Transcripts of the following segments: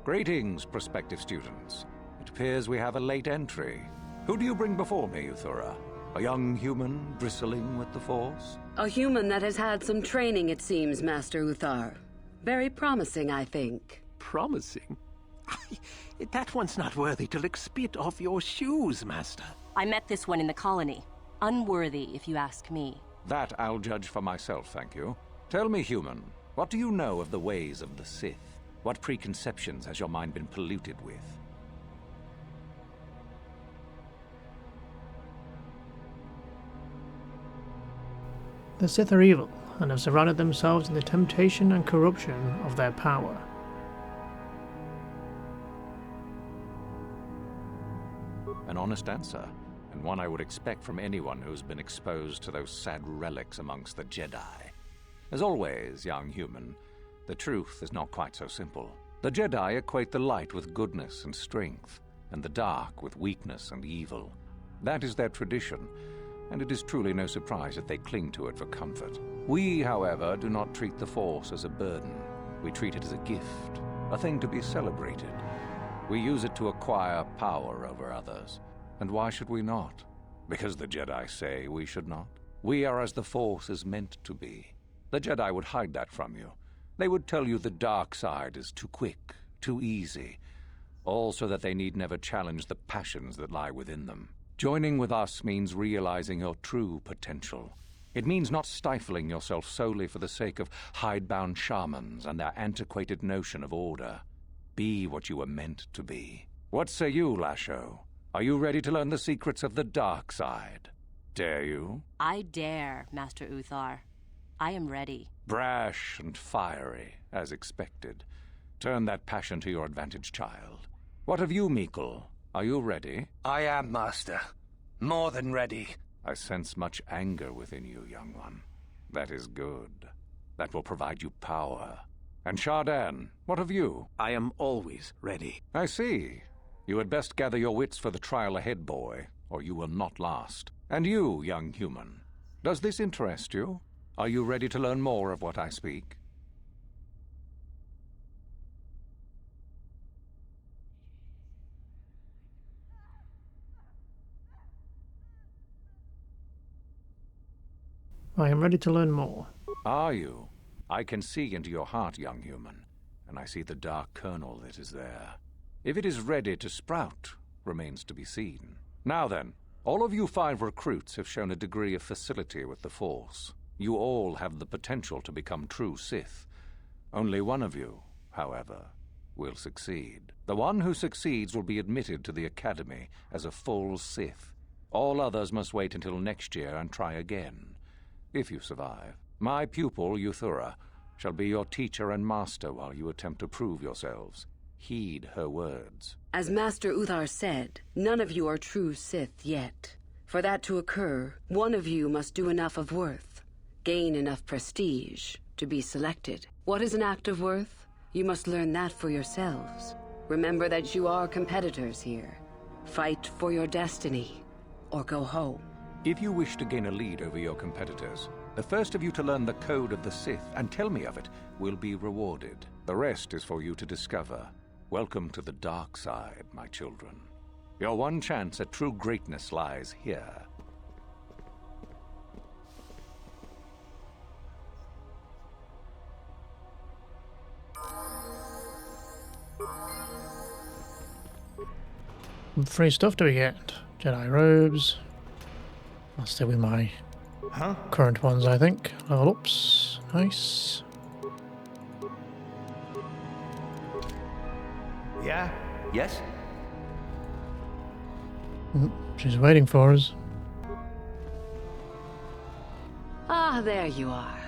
Greetings, prospective students. It appears we have a late entry. Who do you bring before me, Uthura? A young human bristling with the Force? A human that has had some training, it seems, Master Uthar. Very promising, I think. Promising? That one's not worthy to lick spit off your shoes, Master. I met this one in the colony. Unworthy, if you ask me. That I'll judge for myself, thank you. Tell me, human, what do you know of the ways of the Sith? What preconceptions has your mind been polluted with? The Sith are evil, and have surrounded themselves in the temptation and corruption of their power. An honest answer, and one I would expect from anyone who's been exposed to those sad relics amongst the Jedi. As always, young human, the truth is not quite so simple. The Jedi equate the light with goodness and strength, and the dark with weakness and evil. That is their tradition, and it is truly no surprise that they cling to it for comfort. We, however, do not treat the Force as a burden. We treat it as a gift, a thing to be celebrated. We use it to acquire power over others. And why should we not? Because the Jedi say we should not. We are as the Force is meant to be. The Jedi would hide that from you. They would tell you the dark side is too quick, too easy, all so that they need never challenge the passions that lie within them. Joining with us means realizing your true potential. It means not stifling yourself solely for the sake of hidebound shamans and their antiquated notion of order. Be what you were meant to be. What say you, Lasho? Are you ready to learn the secrets of the dark side? Dare you? I dare, Master Uthar. I am ready. Brash and fiery, as expected. Turn that passion to your advantage, child. What of you, Meekle? Are you ready? I am, Master. More than ready. I sense much anger within you, young one. That is good. That will provide you power. And Shardan, what of you? I am always ready. I see. You had best gather your wits for the trial ahead, boy, or you will not last. And you, young human, does this interest you? Are you ready to learn more of what I speak? I am ready to learn more. Are you? I can see into your heart, young human, and I see the dark kernel that is there. If it is ready to sprout, remains to be seen. Now then, all of you 5 recruits have shown a degree of facility with the Force. You all have the potential to become true Sith. Only one of you, however, will succeed. The one who succeeds will be admitted to the Academy as a full Sith. All others must wait until next year and try again, if you survive. My pupil, Uthura, shall be your teacher and master while you attempt to prove yourselves. Heed her words. As Master Uthar said, none of you are true Sith yet. For that to occur, one of you must do enough of worth, gain enough prestige, to be selected. What is an act of worth? You must learn that for yourselves. Remember that you are competitors here. Fight for your destiny, or go home. If you wish to gain a lead over your competitors, the first of you to learn the code of the Sith and tell me of it will be rewarded. The rest is for you to discover. Welcome to the dark side, my children. Your one chance at true greatness lies here. What free stuff do we get? Jedi robes. I'll stay with my current ones, I think. Level ups. Nice. Yeah? Yes? She's waiting for us. Ah, there you are.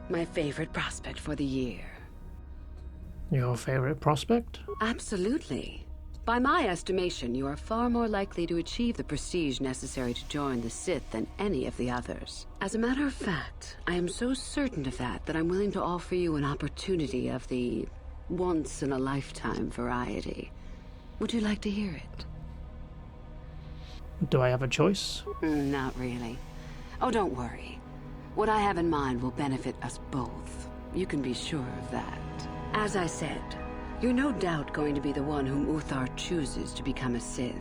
My favorite prospect for the year. Your favorite prospect? Absolutely. By my estimation, you are far more likely to achieve the prestige necessary to join the Sith than any of the others. As a matter of fact, I am so certain of that I'm willing to offer you an opportunity of the once-in-a-lifetime variety. Would you like to hear it? Do I have a choice? Not really. Oh, don't worry. What I have in mind will benefit us both. You can be sure of that. As I said, You're no doubt going to be the one whom Uthar chooses to become a Sith.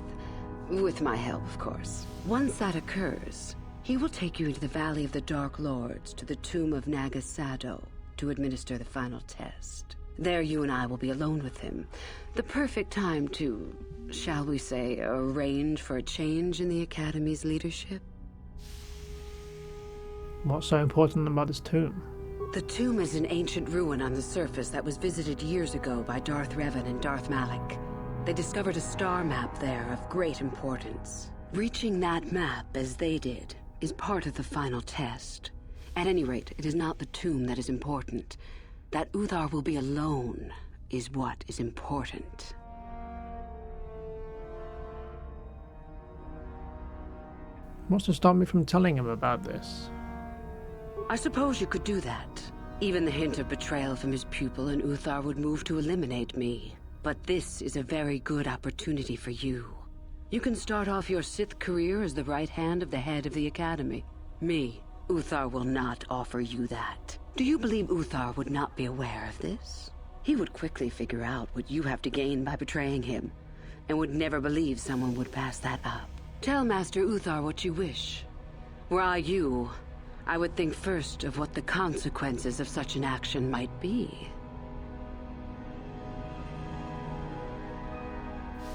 With my help, of course. Once that occurs, he will take you into the Valley of the Dark Lords to the tomb of Nagasado to administer the final test. There you and I will be alone with him. The perfect time to, shall we say, arrange for a change in the Academy's leadership. What's so important about this tomb? The tomb is an ancient ruin on the surface that was visited years ago by Darth Revan and Darth Malak. They discovered a star map there of great importance. Reaching that map, as they did, is part of the final test. At any rate, it is not the tomb that is important. That Uthar will be alone is what is important. What's to stop me from telling him about this? I suppose you could do that. Even the hint of betrayal from his pupil and Uthar would move to eliminate me. But this is a very good opportunity for you. You can start off your Sith career as the right hand of the head of the Academy. Me, Uthar will not offer you that. Do you believe Uthar would not be aware of this? He would quickly figure out what you have to gain by betraying him, and would never believe someone would pass that up. Tell Master Uthar what you wish. Were I you, I would think first of what the consequences of such an action might be.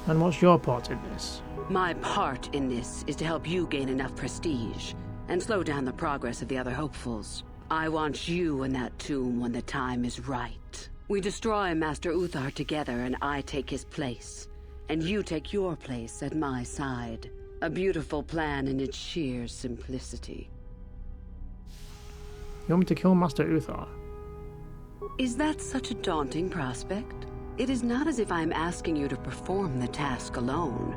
And what's your part in this? My part in this is to help you gain enough prestige and slow down the progress of the other hopefuls. I want you in that tomb when the time is right. We destroy Master Uthar together and I take his place. And you take your place at my side. A beautiful plan in its sheer simplicity. You want me to kill Master Uthar? Is that such a daunting prospect? It is not as if I am asking you to perform the task alone,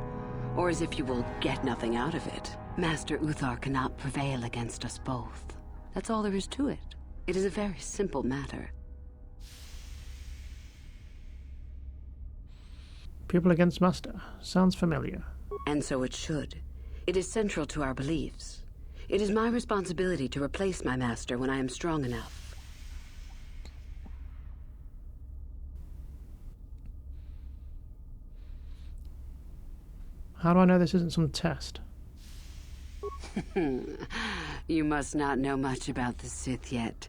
or as if you will get nothing out of it. Master Uthar cannot prevail against us both. That's all there is to it. It is a very simple matter. People against Master. Sounds familiar. And so it should. It is central to our beliefs. It is my responsibility to replace my master when I am strong enough. How do I know this isn't some test? You must not know much about the Sith yet.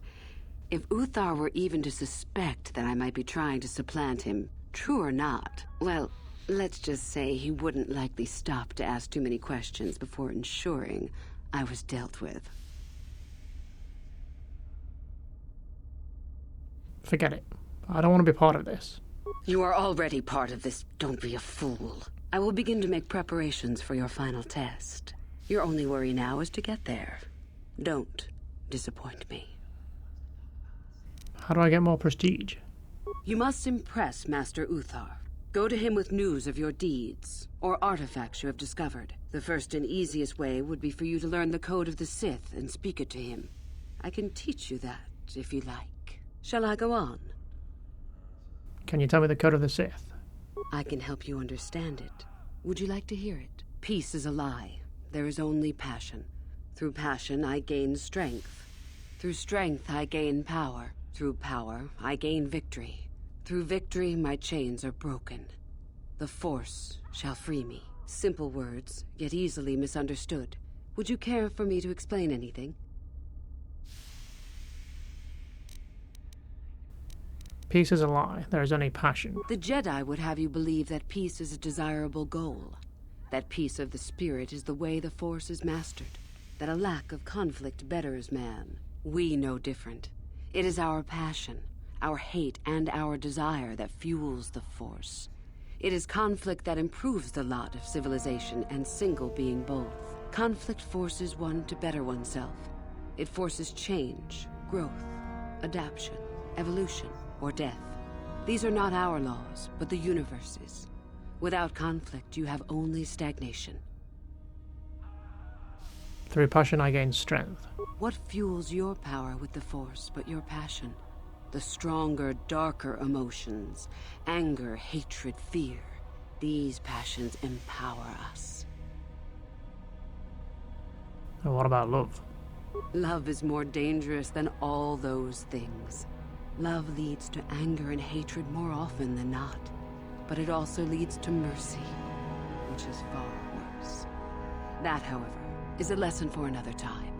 If Uthar were even to suspect that I might be trying to supplant him, true or not, well, let's just say he wouldn't likely stop to ask too many questions before ensuring I was dealt with. Forget it. I don't want to be part of this. You are already part of this. Don't be a fool. I will begin to make preparations for your final test. Your only worry now is to get there. Don't disappoint me. How do I get more prestige? You must impress Master Uthar. Go to him with news of your deeds, or artifacts you have discovered. The first and easiest way would be for you to learn the code of the Sith and speak it to him. I can teach you that, if you like. Shall I go on? Can you tell me the code of the Sith? I can help you understand it. Would you like to hear it? Peace is a lie. There is only passion. Through passion, I gain strength. Through strength, I gain power. Through power, I gain victory. Through victory, my chains are broken. The Force shall free me. Simple words, yet easily misunderstood. Would you care for me to explain anything? Peace is a lie. There is only passion. The Jedi would have you believe that peace is a desirable goal. That peace of the spirit is the way the Force is mastered. That a lack of conflict betters man. We know different. It is our passion, our hate, and our desire that fuels the Force. It is conflict that improves the lot of civilization and single being both. Conflict forces one to better oneself. It forces change, growth, adaptation, evolution, or death. These are not our laws, but the universe's. Without conflict, you have only stagnation. Through passion, I gain strength. What fuels your power with the Force but your passion? The stronger, darker emotions. Anger, hatred, fear. These passions empower us. And what about love? Love is more dangerous than all those things. Love leads to anger and hatred more often than not, but it also leads to mercy, which is far worse. That, however, is a lesson for another time.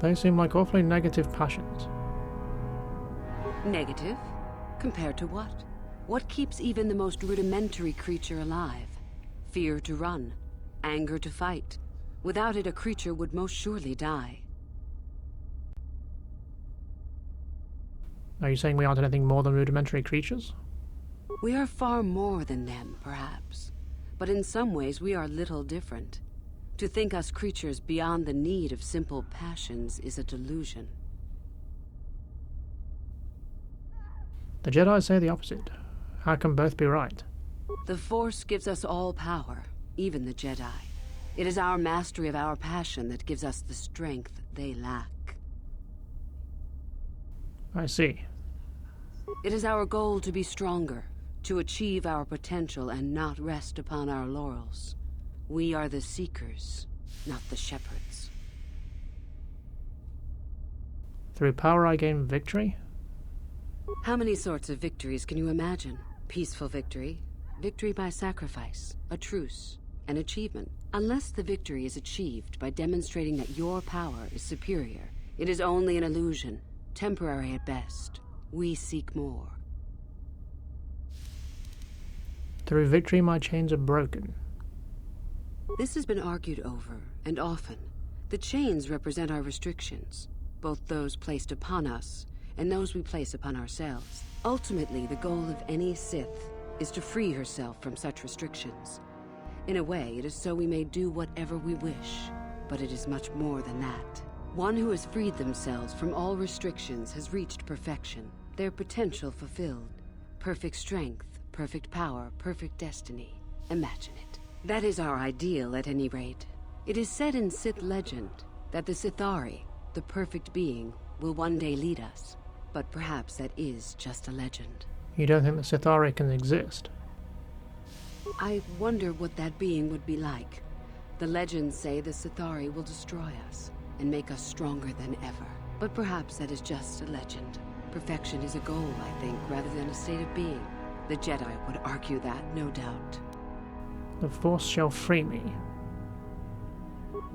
They seem like awfully negative passions. Negative? Compared to what? What keeps even the most rudimentary creature alive? Fear to run, anger to fight. Without it, a creature would most surely die. Are you saying we aren't anything more than rudimentary creatures? We are far more than them, perhaps. But in some ways, we are little different. To think us creatures beyond the need of simple passions is a delusion. The Jedi say the opposite. How can both be right? The Force gives us all power, even the Jedi. It is our mastery of our passion that gives us the strength they lack. I see. It is our goal to be stronger, to achieve our potential and not rest upon our laurels. We are the seekers, not the shepherds. Through power I gain victory? How many sorts of victories can you imagine? Peaceful victory, victory by sacrifice, a truce, an achievement. Unless the victory is achieved by demonstrating that your power is superior, it is only an illusion, temporary at best. We seek more. Through victory my chains are broken. This has been argued over, and often. The chains represent our restrictions, both those placed upon us and those we place upon ourselves. Ultimately, the goal of any Sith is to free herself from such restrictions. In a way, it is so we may do whatever we wish, but it is much more than that. One who has freed themselves from all restrictions has reached perfection, their potential fulfilled. Perfect strength, perfect power, perfect destiny. Imagine it. That is our ideal, at any rate. It is said in Sith legend that the Sithari, the perfect being, will one day lead us. But perhaps that is just a legend. You don't think the Sithari can exist? I wonder what that being would be like. The legends say the Sithari will destroy us and make us stronger than ever. But perhaps that is just a legend. Perfection is a goal, I think, rather than a state of being. The Jedi would argue that, no doubt. The Force shall free me.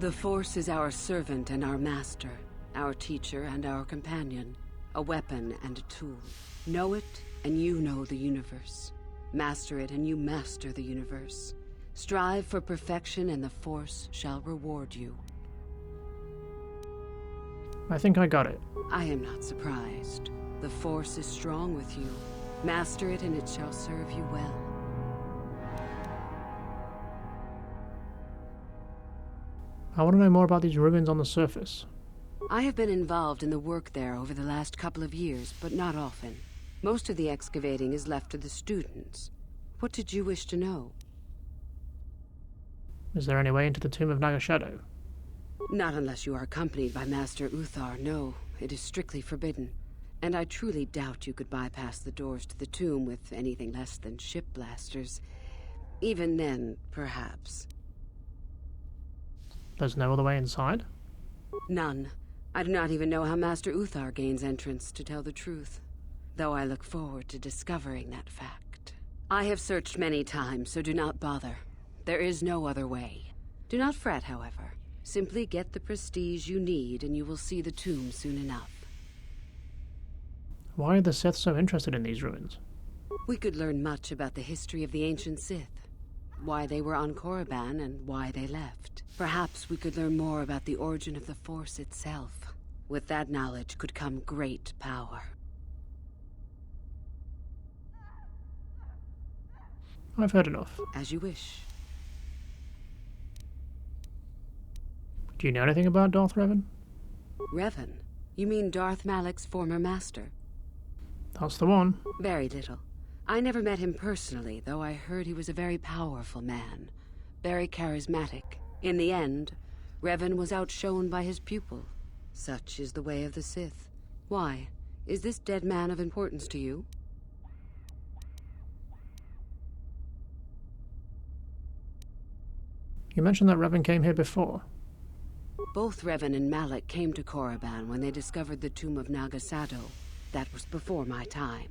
The Force is our servant and our master, our teacher and our companion, a weapon and a tool. Know it, and you know the universe. Master it, and you master the universe. Strive for perfection, and the Force shall reward you. I think I got it. I am not surprised. The Force is strong with you. Master it, and it shall serve you well. I want to know more about these ruins on the surface. I have been involved in the work there over the last couple of years, but not often. Most of the excavating is left to the students. What did you wish to know? Is there any way into the tomb of Naga Shadow? Not unless you are accompanied by Master Uthar, no. It is strictly forbidden. And I truly doubt you could bypass the doors to the tomb with anything less than ship blasters. Even then, perhaps. There's no other way inside? None. I do not even know how Master Uthar gains entrance, to tell the truth. Though I look forward to discovering that fact. I have searched many times, so do not bother. There is no other way. Do not fret, however. Simply get the prestige you need, and you will see the tomb soon enough. Why are the Sith so interested in these ruins? We could learn much about the history of the ancient Sith. Why they were on Korriban and why they left. Perhaps we could learn more about the origin of the Force itself. With that knowledge could come great power. I've heard enough. As you wish. Do you know anything about Darth Revan? Revan? You mean Darth Malak's former master? That's the one. Very little. I never met him personally, though I heard he was a very powerful man. Very charismatic. In the end, Revan was outshone by his pupil. Such is the way of the Sith. Why? Is this dead man of importance to you? You mentioned that Revan came here before. Both Revan and Malak came to Korriban when they discovered the tomb of Nagasato. That was before my time.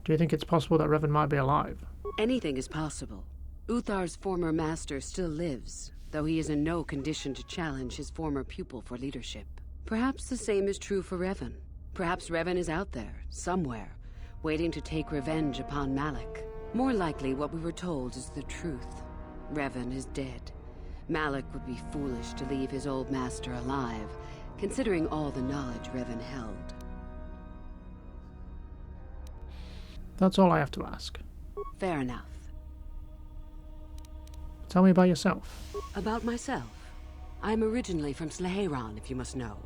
Do you think it's possible that Revan might be alive? Anything is possible. Uthar's former master still lives, though he is in no condition to challenge his former pupil for leadership. Perhaps the same is true for Revan. Perhaps Revan is out there, somewhere, waiting to take revenge upon Malak. More likely, what we were told is the truth. Revan is dead. Malak would be foolish to leave his old master alive, considering all the knowledge Revan held. That's all I have to ask. Fair enough. Tell me about yourself. About myself. I'm originally from Sleheron, if you must know.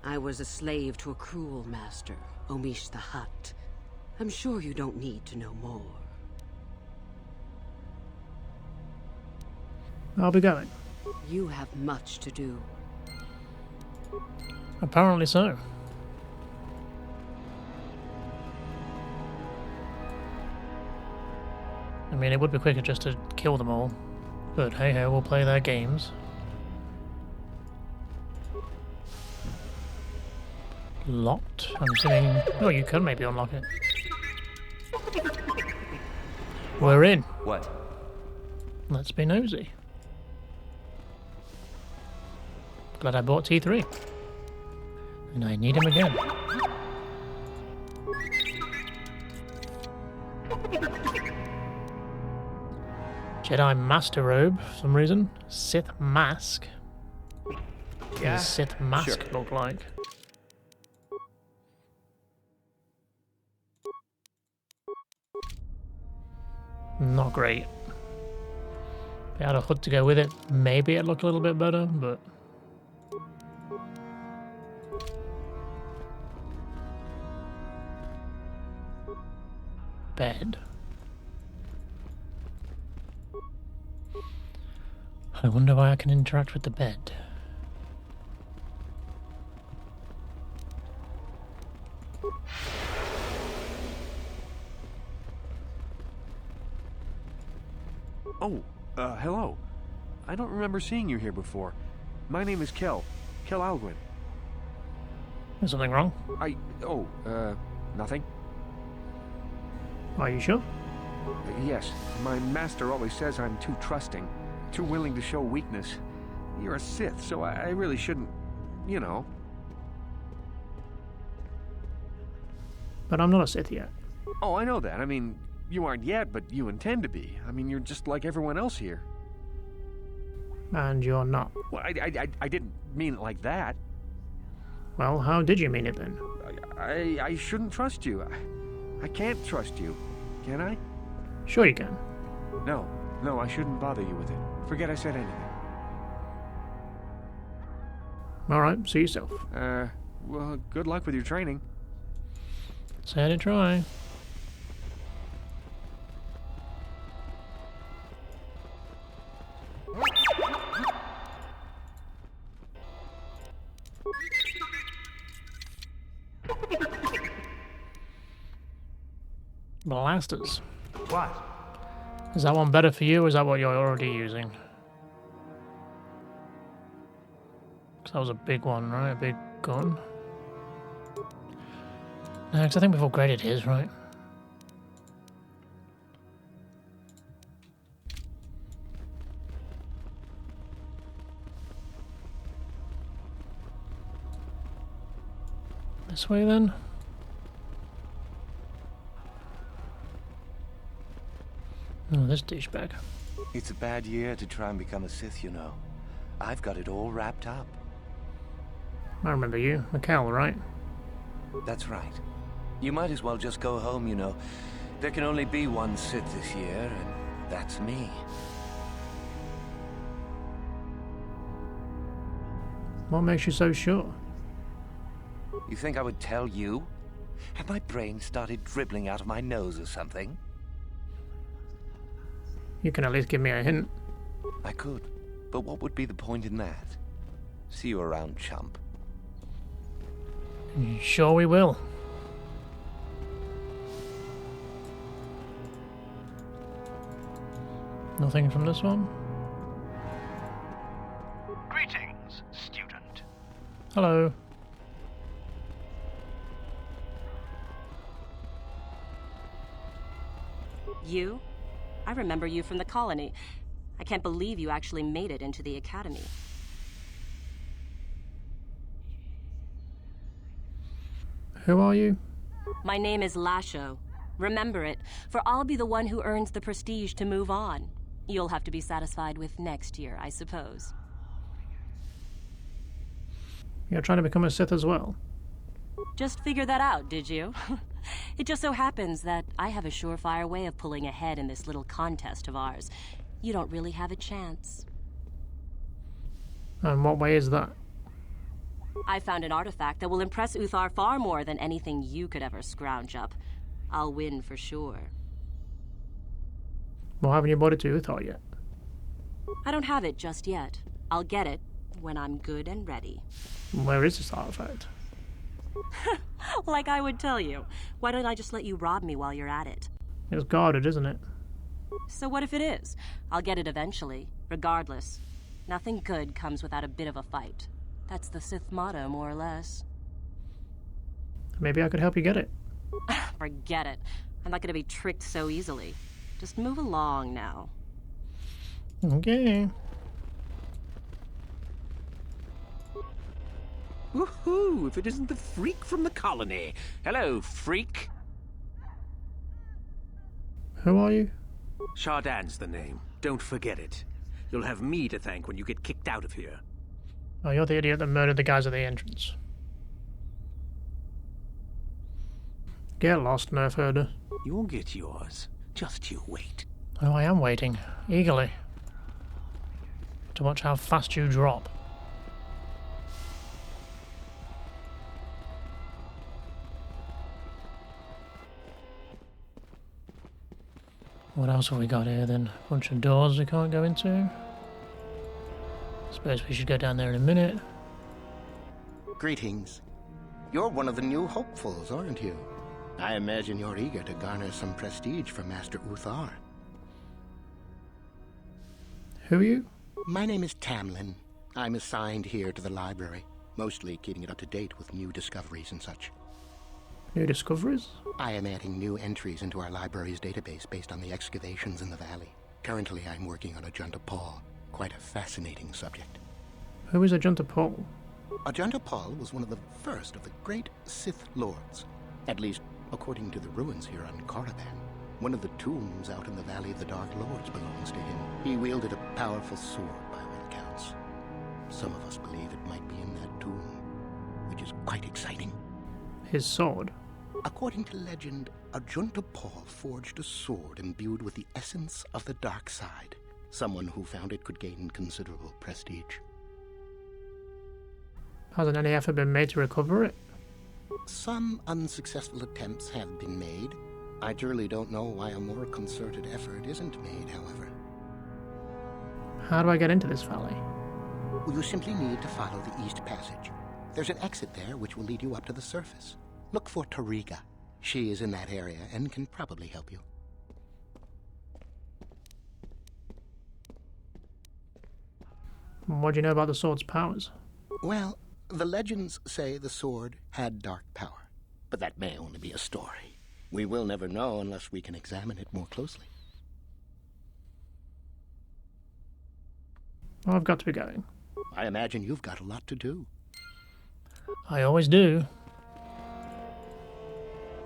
I was a slave to a cruel master, Omish the Hutt. I'm sure you don't need to know more. I'll be going. You have much to do. Apparently so. I mean, it would be quicker just to kill them all. But hey ho, we'll play their games. Locked? I'm assuming... Oh, you could maybe unlock it. We're in. What? Let's be nosy. Glad I bought T3. And I need him again. Jedi Master Robe, for some reason. Sith Mask. What does Sith Mask look like? Not great. If I had a hood to go with it, maybe it'd look a little bit better, but... Bed. I wonder why I can interact with the bed. Oh, hello. I don't remember seeing you here before. My name is Kel. Kel Alguin. Is something wrong? Nothing. Are you sure? Yes, my master always says I'm too trusting, too willing to show weakness. You're a Sith, so I really shouldn't, you know. But I'm not a Sith yet. Oh, I know that. I mean, you aren't yet, but you intend to be. I mean, you're just like everyone else here. And you're not. Well, I didn't mean it like that. Well, how did you mean it then? I shouldn't trust you. I can't trust you, can I? Sure you can. No, I shouldn't bother you with it. Forget I said anything. Alright, see yourself. Well, good luck with your training. Say I didn't try. Blasters. What? Is that one better for you, or is that what you're already using? 'Cause that was a big one, right? A big gun. No, 'cause I think we've upgraded his, right? This way then? Oh, this douchebag. It's a bad year to try and become a Sith, you know. I've got it all wrapped up. I remember you, Mikhail, right? That's right. You might as well just go home, you know. There can only be one Sith this year, and that's me. What makes you so sure? You think I would tell you? Have my brain started dribbling out of my nose or something? You can at least give me a hint. I could, but what would be the point in that? See you around, chump. Sure we will. Nothing from this one? Hello. You? I remember you from the colony. I can't believe you actually made it into the academy. Who are you? My name is Lasho. Remember it, for I'll be the one who earns the prestige to move on. You'll have to be satisfied with next year, I suppose. You're trying to become a Sith as well? Just figured that out, did you? It just so happens that I have a surefire way of pulling ahead in this little contest of ours. You don't really have a chance. And what way is that? I found an artifact that will impress Uthar far more than anything you could ever scrounge up. I'll win for sure. Well, haven't you bought it to Uthar yet? I don't have it just yet. I'll get it when I'm good and ready. Where is this artifact? Like I would tell you. Why don't I just let you rob me while you're at it? It's guarded, isn't it? So what if it is? I'll get it eventually, regardless. Nothing good comes without a bit of a fight. That's the Sith motto, more or less. Maybe I could help you get it. Forget it. I'm not gonna be tricked so easily. Just move along now. Okay. Woohoo! If it isn't the freak from the colony. Hello, freak. Who are you? Shardan's the name. Don't forget it. You'll have me to thank when you get kicked out of here. Oh, you're the idiot that murdered the guys at the entrance. Get lost, Nerf herder. You'll get yours. Just you wait. Oh, I am waiting, eagerly, to watch how fast you drop. What else have we got here then? A bunch of doors we can't go into. Suppose we should go down there in a minute. Greetings. You're one of the new hopefuls, aren't you? I imagine you're eager to garner some prestige from Master Uthar. Who are you? My name is Tamlin. I'm assigned here to the library, mostly keeping it up to date with new discoveries and such. New discoveries? I am adding new entries into our library's database based on the excavations in the valley. Currently, I'm working on Ajunta Paul, quite a fascinating subject. Who is Ajunta Paul? Ajunta Paul was one of the first of the great Sith lords, at least according to the ruins here on Korriban. One of the tombs out in the Valley of the Dark Lords belongs to him. He wielded a powerful sword by all accounts. Some of us believe it might be in that tomb, which is quite exciting. His sword? According to legend, Ajunta Paul forged a sword imbued with the essence of the dark side. Someone who found it could gain considerable prestige. Hasn't any effort been made to recover it? Some unsuccessful attempts have been made. I truly don't know why a more concerted effort isn't made, however. How do I get into this valley? Well, you simply need to follow the East Passage. There's an exit there which will lead you up to the surface. Look for Tariga. She is in that area and can probably help you. What do you know about the sword's powers? Well, the legends say the sword had dark power, but that may only be a story. We will never know unless we can examine it more closely. Well, I've got to be going. I imagine you've got a lot to do. I always do.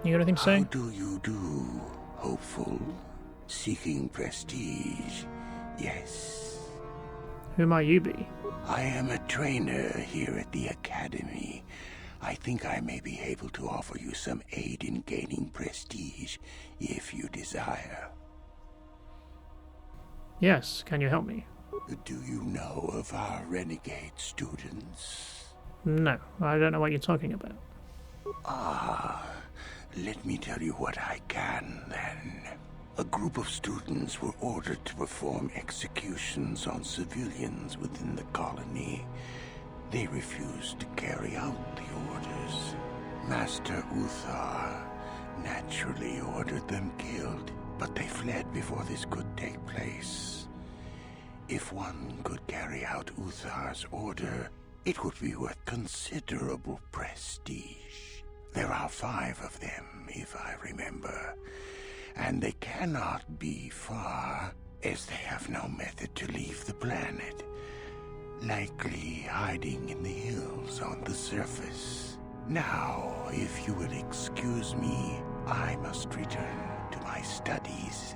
You got anything to say? How do you do, hopeful? Seeking prestige, yes. Who might you be? I am a trainer here at the Academy. I think I may be able to offer you some aid in gaining prestige, if you desire. Yes, can you help me? Do you know of our renegade students? No, I don't know what you're talking about. Ah, let me tell you what I can, then. A group of students were ordered to perform executions on civilians within the colony. They refused to carry out the orders. Master Uthar naturally ordered them killed, but they fled before this could take place. If one could carry out Uthar's order, It would be worth considerable prestige. There are 5 of them, if I remember, and they cannot be far, as they have no method to leave the planet, likely hiding in the hills on the surface. Now, if you will excuse me, I must return to my studies.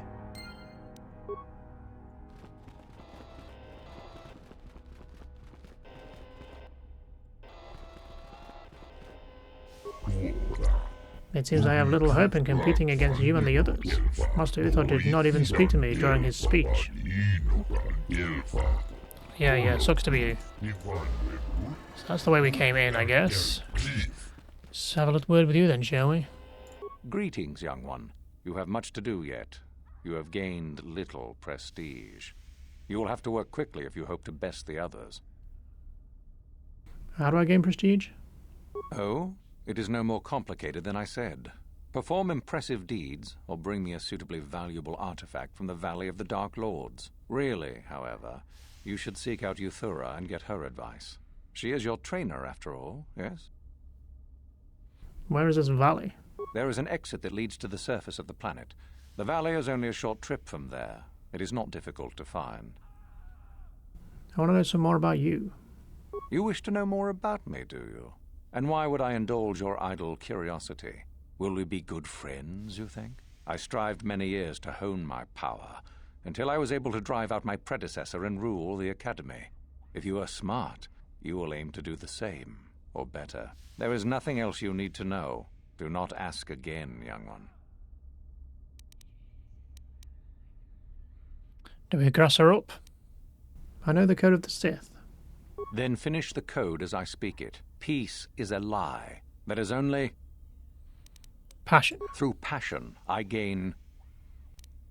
It seems I have little hope in competing against you and the others. Master Uthor did not even speak to me during his speech. Yeah, sucks to be you. So that's the way we came in, I guess. Let's have a little word with you then, shall we? Greetings, young one. You have much to do yet. You have gained little prestige. You will have to work quickly if you hope to best the others. How do I gain prestige? Oh? It is no more complicated than I said. Perform impressive deeds, or bring me a suitably valuable artifact from the Valley of the Dark Lords. Really, however, you should seek out Euthura and get her advice. She is your trainer, after all, yes? Where is this valley? There is an exit that leads to the surface of the planet. The valley is only a short trip from there. It is not difficult to find. I want to know some more about you. You wish to know more about me, do you? And why would I indulge your idle curiosity? Will we be good friends, you think? I strived many years to hone my power, until I was able to drive out my predecessor and rule the Academy. If you are smart, you will aim to do the same, or better. There is nothing else you need to know. Do not ask again, young one. Do we grass her up? I know the code of the Sith. Then finish the code as I speak it. Peace is a lie. That is only... Passion. Through passion, I gain...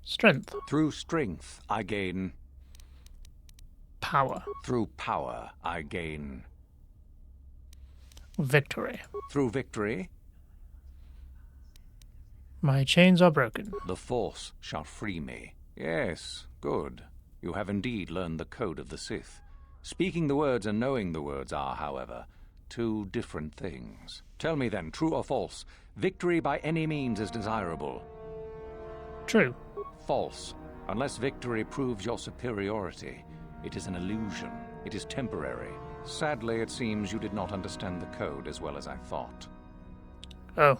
Strength. Through strength, I gain... Power. Through power, I gain... Victory. Through victory... My chains are broken. The Force shall free me. Yes, good. You have indeed learned the code of the Sith. Speaking the words and knowing the words are, however, 2 different things. Tell me then, true or false, victory by any means is desirable. True. False. Unless victory proves your superiority, it is an illusion. It is temporary. Sadly, it seems you did not understand the code as well as I thought. Oh.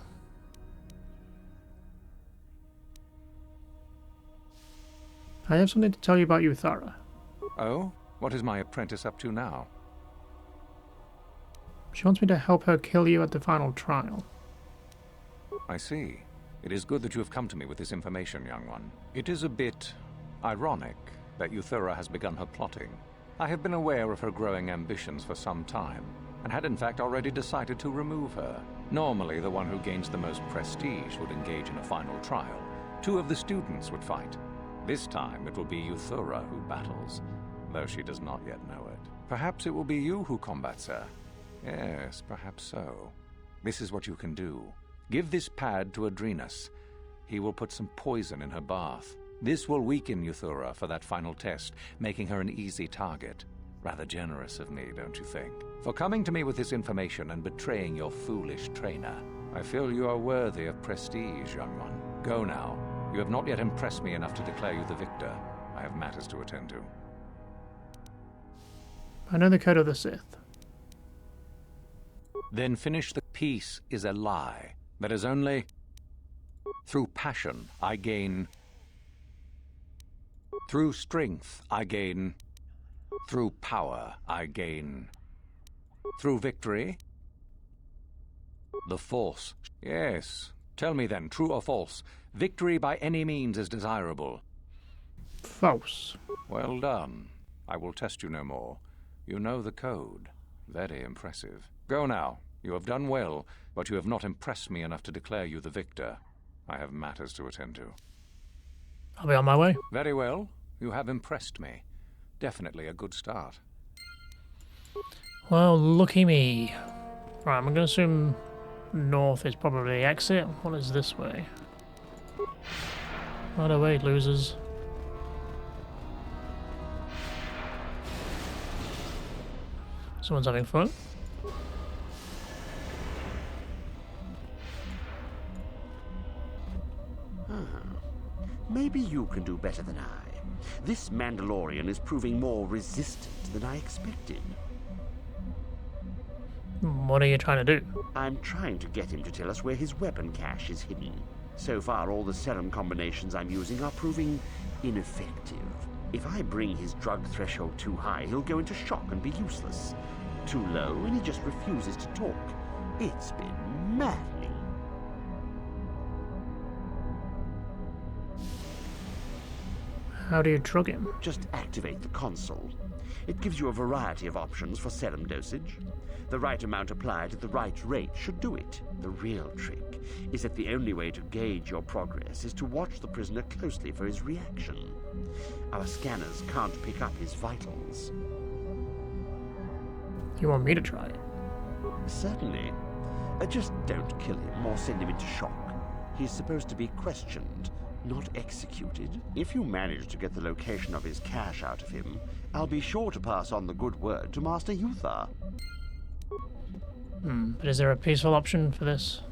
I have something to tell you about Euthura. Oh? What is my apprentice up to now? She wants me to help her kill you at the final trial. I see. It is good that you have come to me with this information, young one. It is a bit ironic that Euthura has begun her plotting. I have been aware of her growing ambitions for some time, and had in fact already decided to remove her. Normally, the one who gains the most prestige would engage in a final trial. 2 of the students would fight. This time, it will be Euthura who battles, though she does not yet know it. Perhaps it will be you who combats her. Yes, perhaps so. This is what you can do. Give this pad to Adrenus. He will put some poison in her bath. This will weaken Euthura for that final test, making her an easy target. Rather generous of me, don't you think? For coming to me with this information and betraying your foolish trainer. I feel you are worthy of prestige, young one. Go now. You have not yet impressed me enough to declare you the victor. I have matters to attend to. I know the code of the Sith. Then finish the... Peace is a lie. That is only... Through passion, I gain... Through strength, I gain... Through power, I gain... Through victory... The Force. Yes. Tell me then, true or false, victory by any means is desirable. False. Well done. I will test you no more. You know the code. Very impressive. Go now. You have done well, but you have not impressed me enough to declare you the victor. I have matters to attend to. I'll be on my way. Very well. You have impressed me. Definitely a good start. Well, lucky me. Right, I'm going to assume north is probably the exit. What is this way? Right away, losers. Someone's having fun. Maybe you can do better than I. This Mandalorian is proving more resistant than I expected. What are you trying to do? I'm trying to get him to tell us where his weapon cache is hidden. So far, all the serum combinations I'm using are proving ineffective. If I bring his drug threshold too high, he'll go into shock and be useless. Too low, and he just refuses to talk. It's been maddening. How do you drug him? Just activate the console. It gives you a variety of options for serum dosage. The right amount applied at the right rate should do it. The real trick is that the only way to gauge your progress is to watch the prisoner closely for his reaction. Our scanners can't pick up his vitals. You want me to try? Certainly. Just don't kill him or send him into shock. He's supposed to be questioned, not executed. If you manage to get the location of his cache out of him, I'll be sure to pass on the good word to Master Yuthar. But is there a peaceful option for this?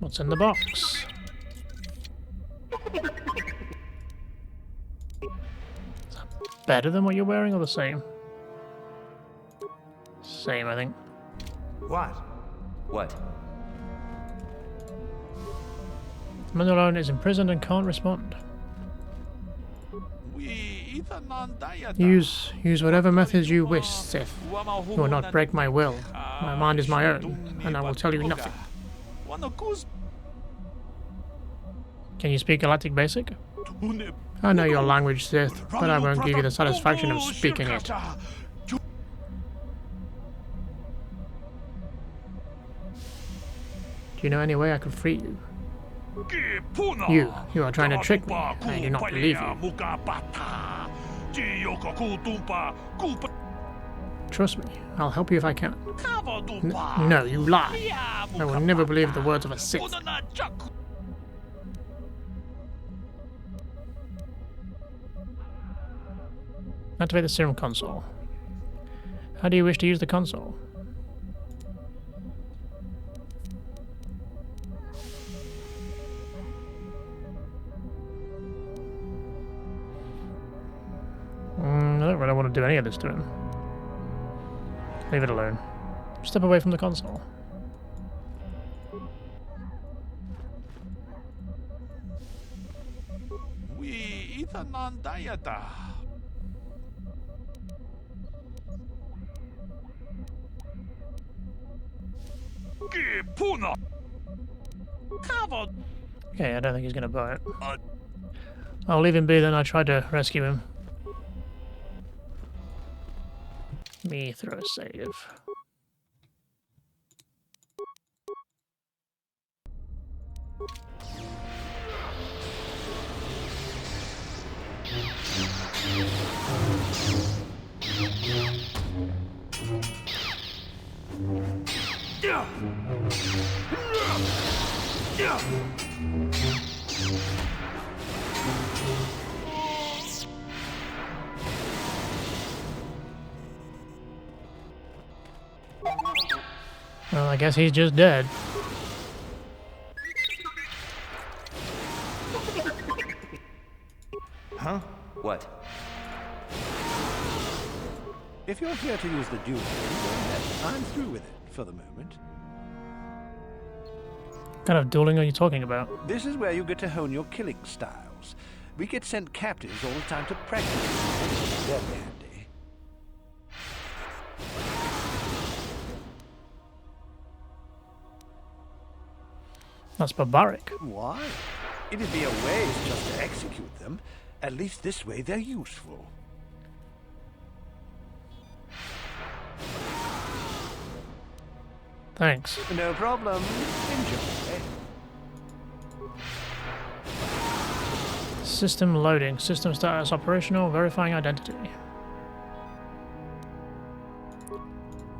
What's in the box? Is that better than what you're wearing or the same? Same, I think. What? What? Mandalorian is imprisoned and can't respond. Use whatever methods you wish, Sith. You will not break my will. My mind is my own, and I will tell you nothing. Can you speak Galactic Basic? I know your language, Sith, but I won't give you the satisfaction of speaking it. Do you know any way I could free you? You are trying to trick me. I do not believe you. Trust me, I'll help you if I can. No, you lie. I will never believe the words of a Sith. Activate the serum console. How do you wish to use the console? I don't really want to do any of this to him. Leave it alone. Step away from the console. Okay, I don't think he's going to buy it. I'll leave him be then. I tried to rescue him. Me throw a save. Well, I guess he's just dead. Huh? What? If you're here to use the duel, I'm through with it for the moment. What kind of dueling are you talking about? This is where you get to hone your killing styles. We get sent captives all the time to practice. They're handy. That's barbaric. Why? It'd be a waste just to execute them. At least this way they're useful. Thanks. No problem. Enjoy. System loading. System status operational. Verifying identity.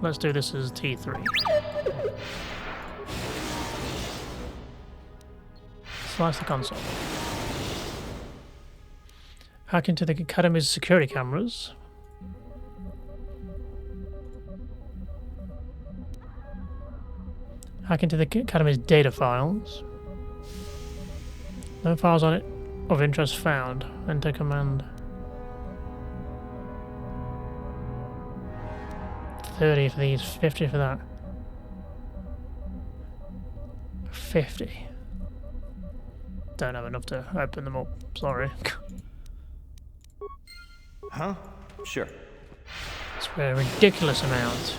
Let's do this as T3. Slice the console. Hack into the Academy's security cameras. Hack into the Academy's data files. No files on it of interest found. Enter command. 30 for these, 50 for that. 50. Don't have enough to open them up, sorry. Huh? Sure. It's a ridiculous amount.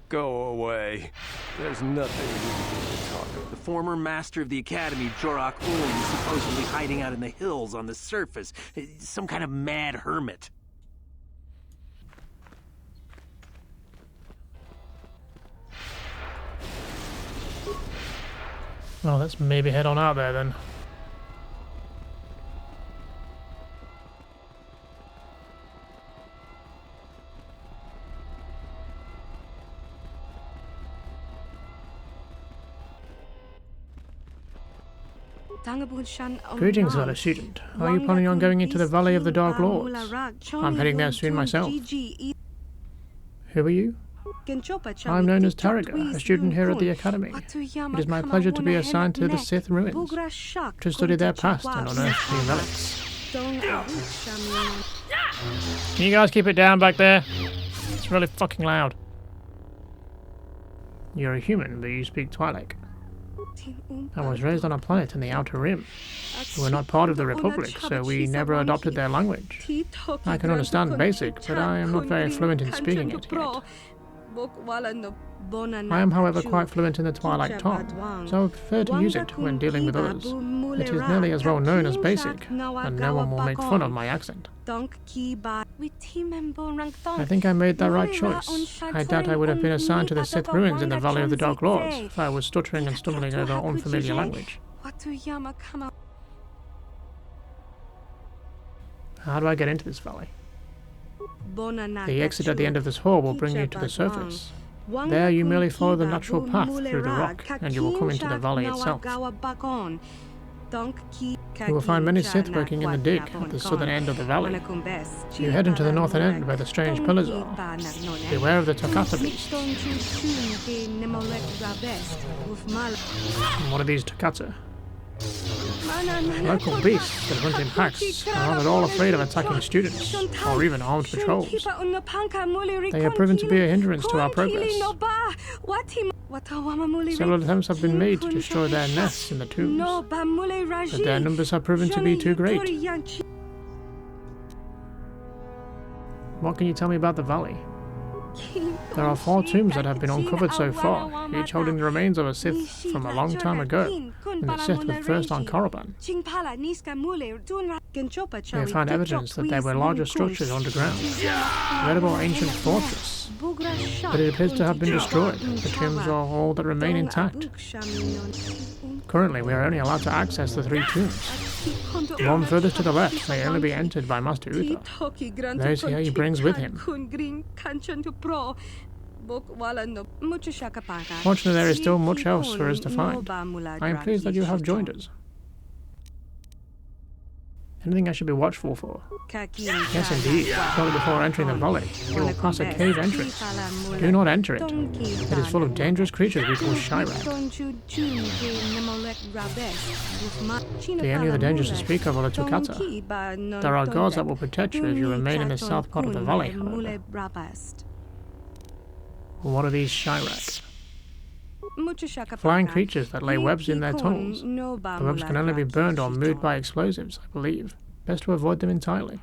Go away. There's nothing we need to talk about. The former master of the Academy, Jorok Ulm, is supposedly hiding out in the hills on the surface. Some kind of mad hermit. Well, let's maybe head on out there then. Greetings, fellow student. Are you planning on going into the Valley of the Dark Lords? I'm heading there soon myself. Who are you? I'm known as Tariga, a student here at the Academy. It is my pleasure to be assigned to the Sith ruins, to study their past and unearth new relics. Can you guys keep it down back there? It's really fucking loud. You're a human, but you speak Twi'lek. I was raised on a planet in the Outer Rim. We're not part of the Republic, so we never adopted their language. I can understand Basic, but I am not very fluent in speaking it yet. I am, however, quite fluent in the Twi'lek tongue, so I prefer to use it when dealing with others. It is nearly as well known as Basic, and no one will make fun of my accent. I think I made the right choice. I doubt I would have been assigned to the Sith ruins in the Valley of the Dark Lords if I was stuttering and stumbling over unfamiliar language. How do I get into this valley? The exit at the end of this hall will bring you to the surface. There you merely follow the natural path through the rock, and you will come into the valley itself. You will find many Sith working in the dig at the southern end of the valley. You head into the northern end where the strange pillars are. Beware of the Takata beast. And what are these Takata? Local beasts that hunt in packs are not at all afraid of attacking students, or even armed patrols. They have proven to be a hindrance to our progress. Several attempts have been made to destroy their nests in the tombs, but their numbers have proven to be too great. What can you tell me about the valley? There are 4 tombs that have been uncovered so far, each holding the remains of a Sith from a long time ago, when the Sith were first on Korriban. We have found evidence that there were larger structures underground, a veritable ancient fortress, but it appears to have been destroyed. The tombs are all that remain intact. Currently, we are only allowed to access the 3 tombs. The one furthest to the left may only be entered by Master Uther. Those here he brings with him. Fortunately, there is still much else for us to find. I am pleased that you have joined us. Anything I should be watchful for? Yes, indeed. Shortly before entering the valley, you will pass a cave entrance. Do not enter it. It is full of dangerous creatures we call Shirak. The only other dangers to speak of are the Tukata. There are guards that will protect you if you remain in the south part of the valley, however. What are these Shirak? Flying creatures that lay webs in their tunnels. The webs can only be burned or moved by explosives, I believe. Best to avoid them entirely.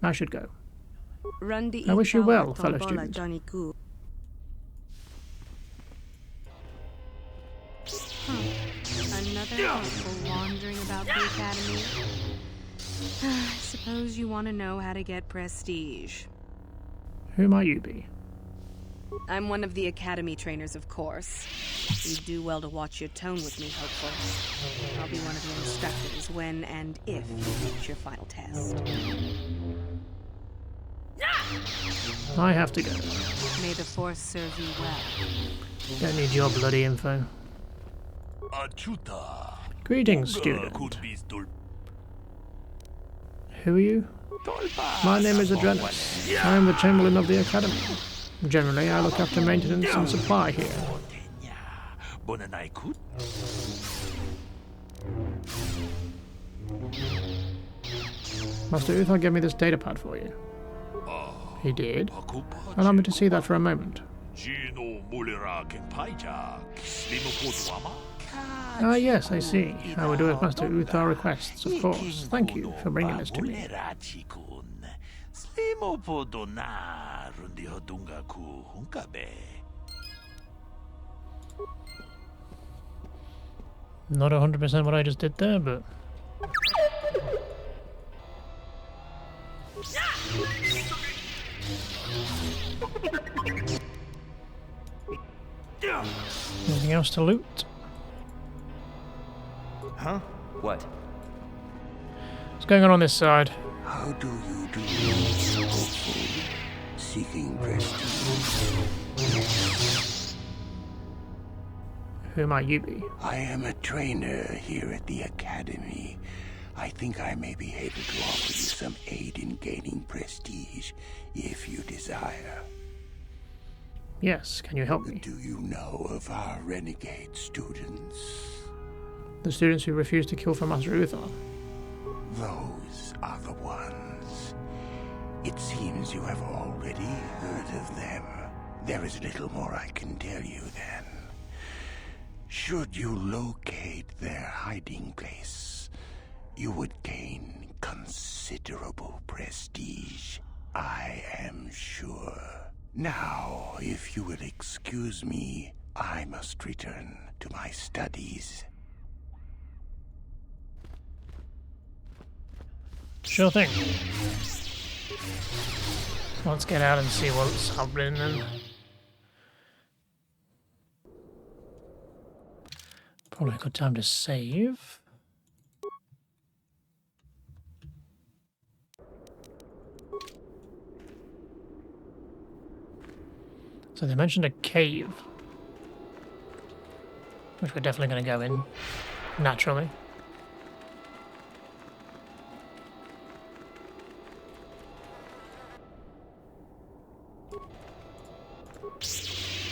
I should go. I wish you well, fellow student. Another helpful wandering about the Academy. I suppose you want to know how to get prestige. Who might you be? I'm one of the Academy trainers, of course. You'd do well to watch your tone with me, hopeful. I'll be one of your instructors when and if you reach your final test. I have to go. May the Force serve you well. Don't need your bloody info. Greetings, student. Who are you? My name is Adrenas. I am the Chamberlain of the Academy. Generally, I look after maintenance and supply here. Master Uthar gave me this datapad for you. He did? Allow me to see that for a moment. Ah, yes, I see. I will do as Master Uthar requests, of course. Thank you for bringing this to me. Not 100% what I just did there, but... Anything else to loot? Huh? What? What's going on this side? How do you do, hopeful, seeking prestige? Who might you be? I am a trainer here at the Academy. I think I may be able to offer you some aid in gaining prestige, if you desire. Yes, can you help me? Do you know of our renegade students? The students who refuse to kill for Master Uthar? Those are the ones. It seems you have already heard of them. There is little more I can tell you then. Should you locate their hiding place, you would gain considerable prestige, I am sure. Now, if you will excuse me, I must return to my studies. Sure thing. Let's get out and see what's happening then. Probably a good time to save. So they mentioned a cave, which we're definitely going to go in, naturally.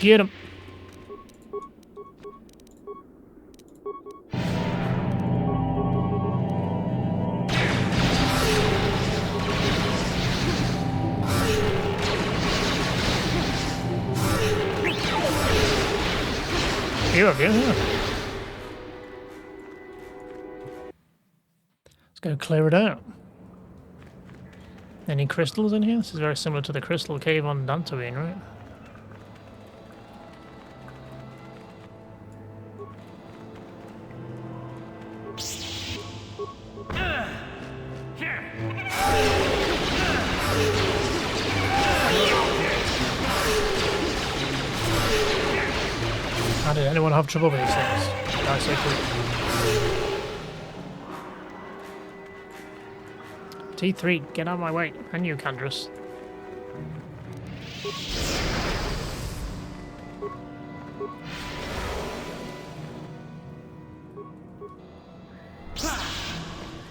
Get him! Yeah. Let's go clear it out. Any crystals in here? This is very similar to the crystal cave on Dantooine, right? How did anyone have trouble with these things? Die so quick. T3, get out of my way. And you, Candrus.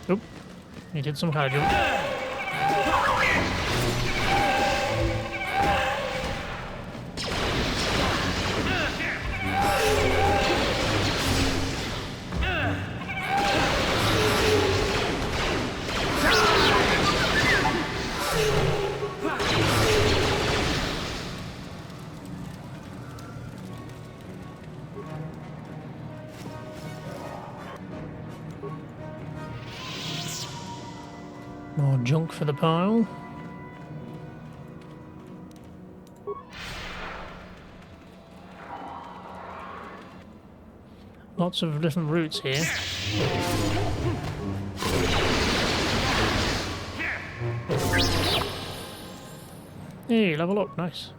Oop. He did some kind of jump. More junk for the pile. Lots of different routes here. Hey, level up, nice.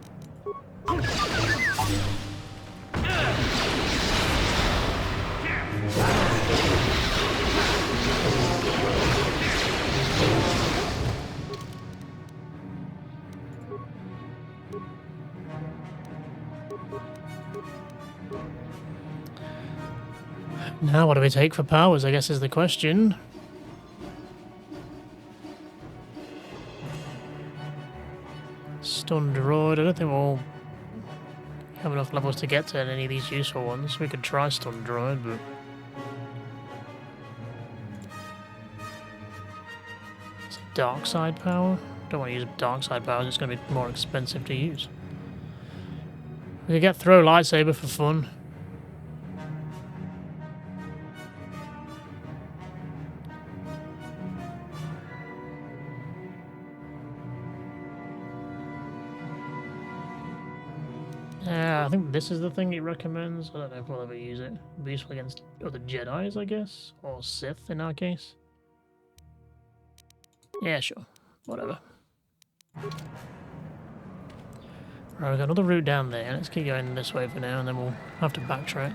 Now what do we take for powers, I guess is the question. Stun droid, I don't think we'll have enough levels to get to any of these useful ones. We could try stun droid, but... It's a dark side power? Don't want to use dark side powers, it's going to be more expensive to use. We could get throw lightsaber for fun. Yeah, I think this is the thing it recommends. I don't know if we'll ever use it. It'll be useful against other Jedis, I guess. Or Sith in our case. Yeah, sure. Whatever. Right, we've got another route down there. Let's keep going this way for now, and then we'll have to backtrack.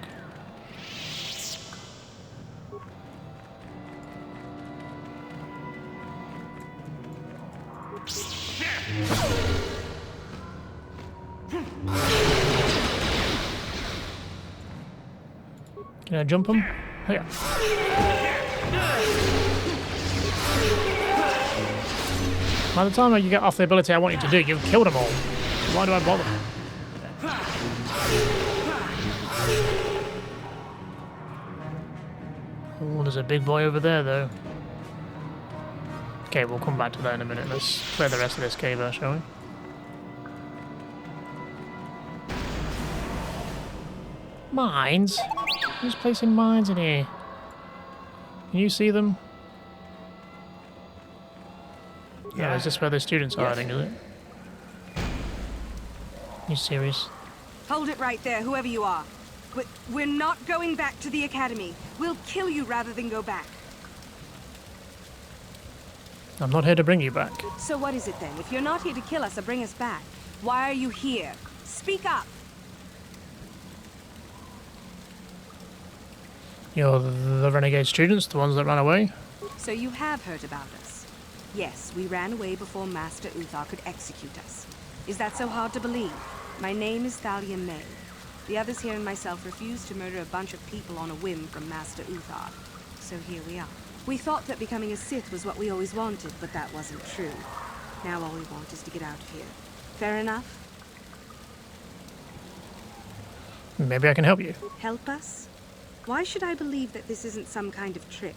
Can I jump him? Oh, yeah. By the time you get off the ability I want you to do, you've killed them all. Why do I bother? Oh, there's a big boy over there, though. Okay, we'll come back to that in a minute. Let's clear the rest of this cave out, shall we? Mines? Who's placing mines in here? Can you see them? Yeah. Oh, is this where the students are hiding, is it? You serious? Hold it right there, whoever you are. We're not going back to the academy. We'll kill you rather than go back. I'm not here to bring you back. So what is it then? If you're not here to kill us or bring us back, why are you here? Speak up! You're the renegade students, the ones that ran away? So you have heard about us. Yes, we ran away before Master Uthar could execute us. Is that so hard to believe? My name is Thalia May. The others here and myself refused to murder a bunch of people on a whim from Master Uthar. So here we are. We thought that becoming a Sith was what we always wanted, but that wasn't true. Now all we want is to get out of here. Fair enough? Maybe I can help you. Help us? Why should I believe that this isn't some kind of trick?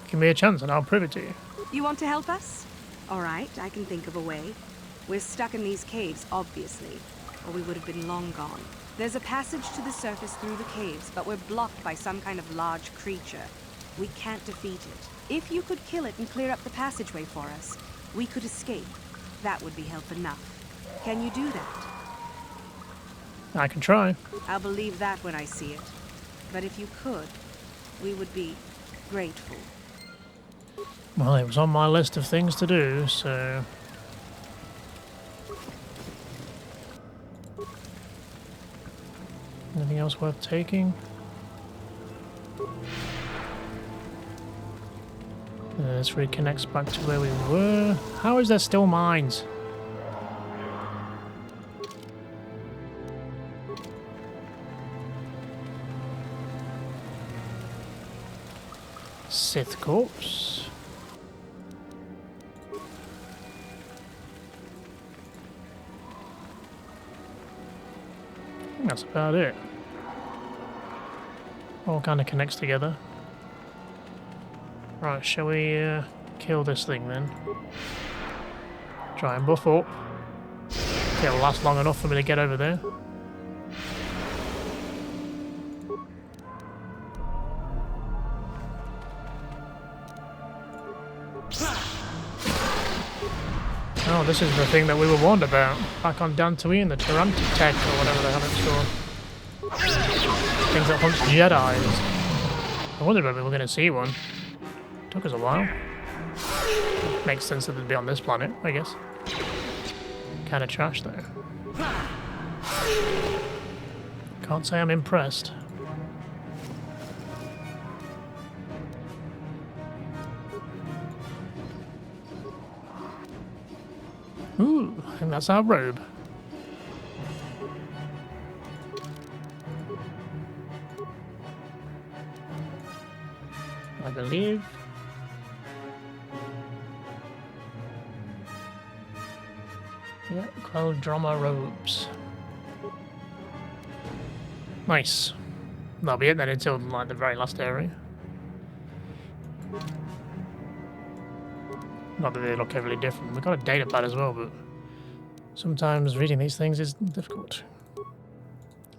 Give me a chance and I'll prove it to you. You want to help us? All right, I can think of a way. We're stuck in these caves, obviously, or we would have been long gone. There's a passage to the surface through the caves, but we're blocked by some kind of large creature. We can't defeat it. If you could kill it and clear up the passageway for us, we could escape. That would be help enough. Can you do that? I can try. I'll believe that when I see it. But if you could, we would be grateful. Well, it was on my list of things to do, so... Anything else worth taking? This reconnects back to where we were. How is there still mines? Sith corpse. I think that's about it. All kind of connects together. Right, shall we kill this thing then? Try and buff up. It'll last long enough for me to get over there. Oh, this is the thing that we were warned about back on Dantooine, the Tyrantic Tech or whatever the hell it's called. Things that hunt Jedis. I wondered whether we were going to see one. Took us a while. Makes sense that they'd be on this planet, I guess. Kind of trash though. Can't say I'm impressed. Ooh, I think that's our robe. I believe. Yeah, Crow Drama robes. Nice. That'll be it then until like the very last area. Not that they look heavily different. We've got a data pad as well, but sometimes reading these things is difficult.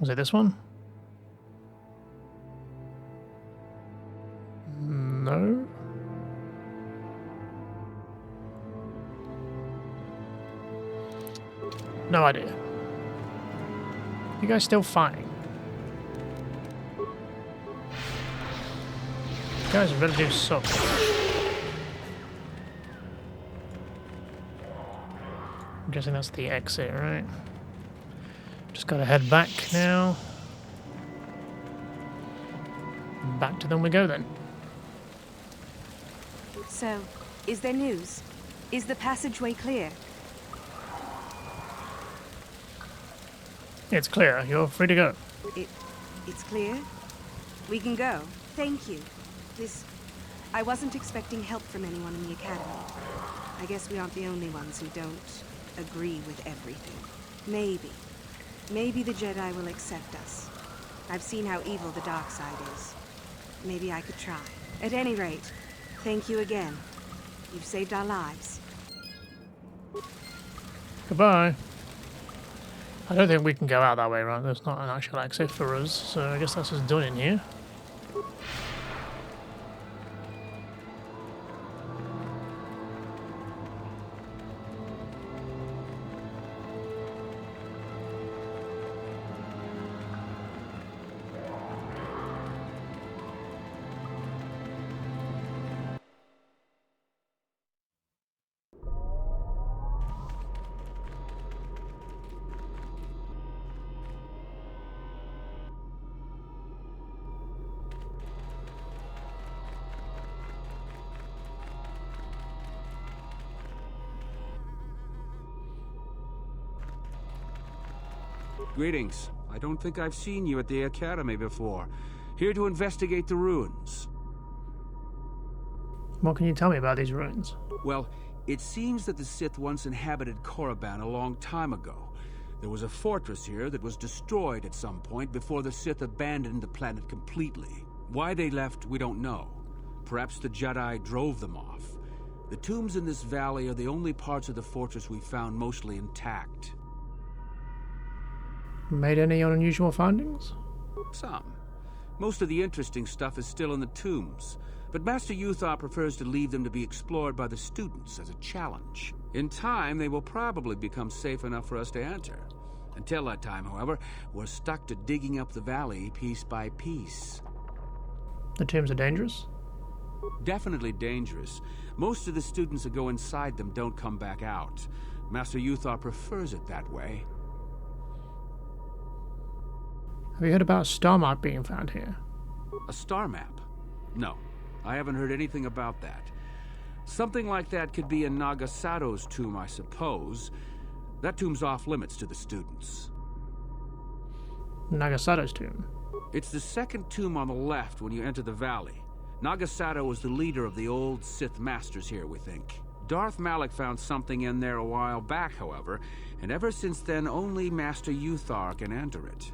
Was it this one? No. No idea. You guys still fighting? You guys really do suck. I'm guessing that's the exit, right? Just gotta head back now. Back to them we go then. So, is there news? Is the passageway clear? It's clear. You're free to go. It's clear? We can go. Thank you. I wasn't expecting help from anyone in the Academy. I guess we aren't the only ones who don't agree with everything. Maybe the Jedi will accept us. I've seen how evil the dark side is. Maybe I could try. At any rate, thank you again. You've saved our lives. Goodbye. I don't think we can go out that way, right? There's not an actual exit for us, so I guess that's just done in here. Greetings. I don't think I've seen you at the Academy before. Here to investigate the ruins. What can you tell me about these ruins? Well, it seems that the Sith once inhabited Korriban a long time ago. There was a fortress here that was destroyed at some point before the Sith abandoned the planet completely. Why they left, we don't know. Perhaps the Jedi drove them off. The tombs in this valley are the only parts of the fortress we found mostly intact. Made any unusual findings? Some. Most of the interesting stuff is still in the tombs, but Master Uthar prefers to leave them to be explored by the students as a challenge. In time, they will probably become safe enough for us to enter. Until that time, however, we're stuck to digging up the valley piece by piece. The tombs are dangerous? Definitely dangerous. Most of the students that go inside them don't come back out. Master Uthar prefers it that way. Have you heard about a star map being found here? A star map? No, I haven't heard anything about that. Something like that could be in Nagasato's tomb, I suppose. That tomb's off limits to the students. Nagasato's tomb? It's the second tomb on the left when you enter the valley. Nagasato was the leader of the old Sith masters here, we think. Darth Malak found something in there a while back, however, and ever since then only Master Uthar can enter it.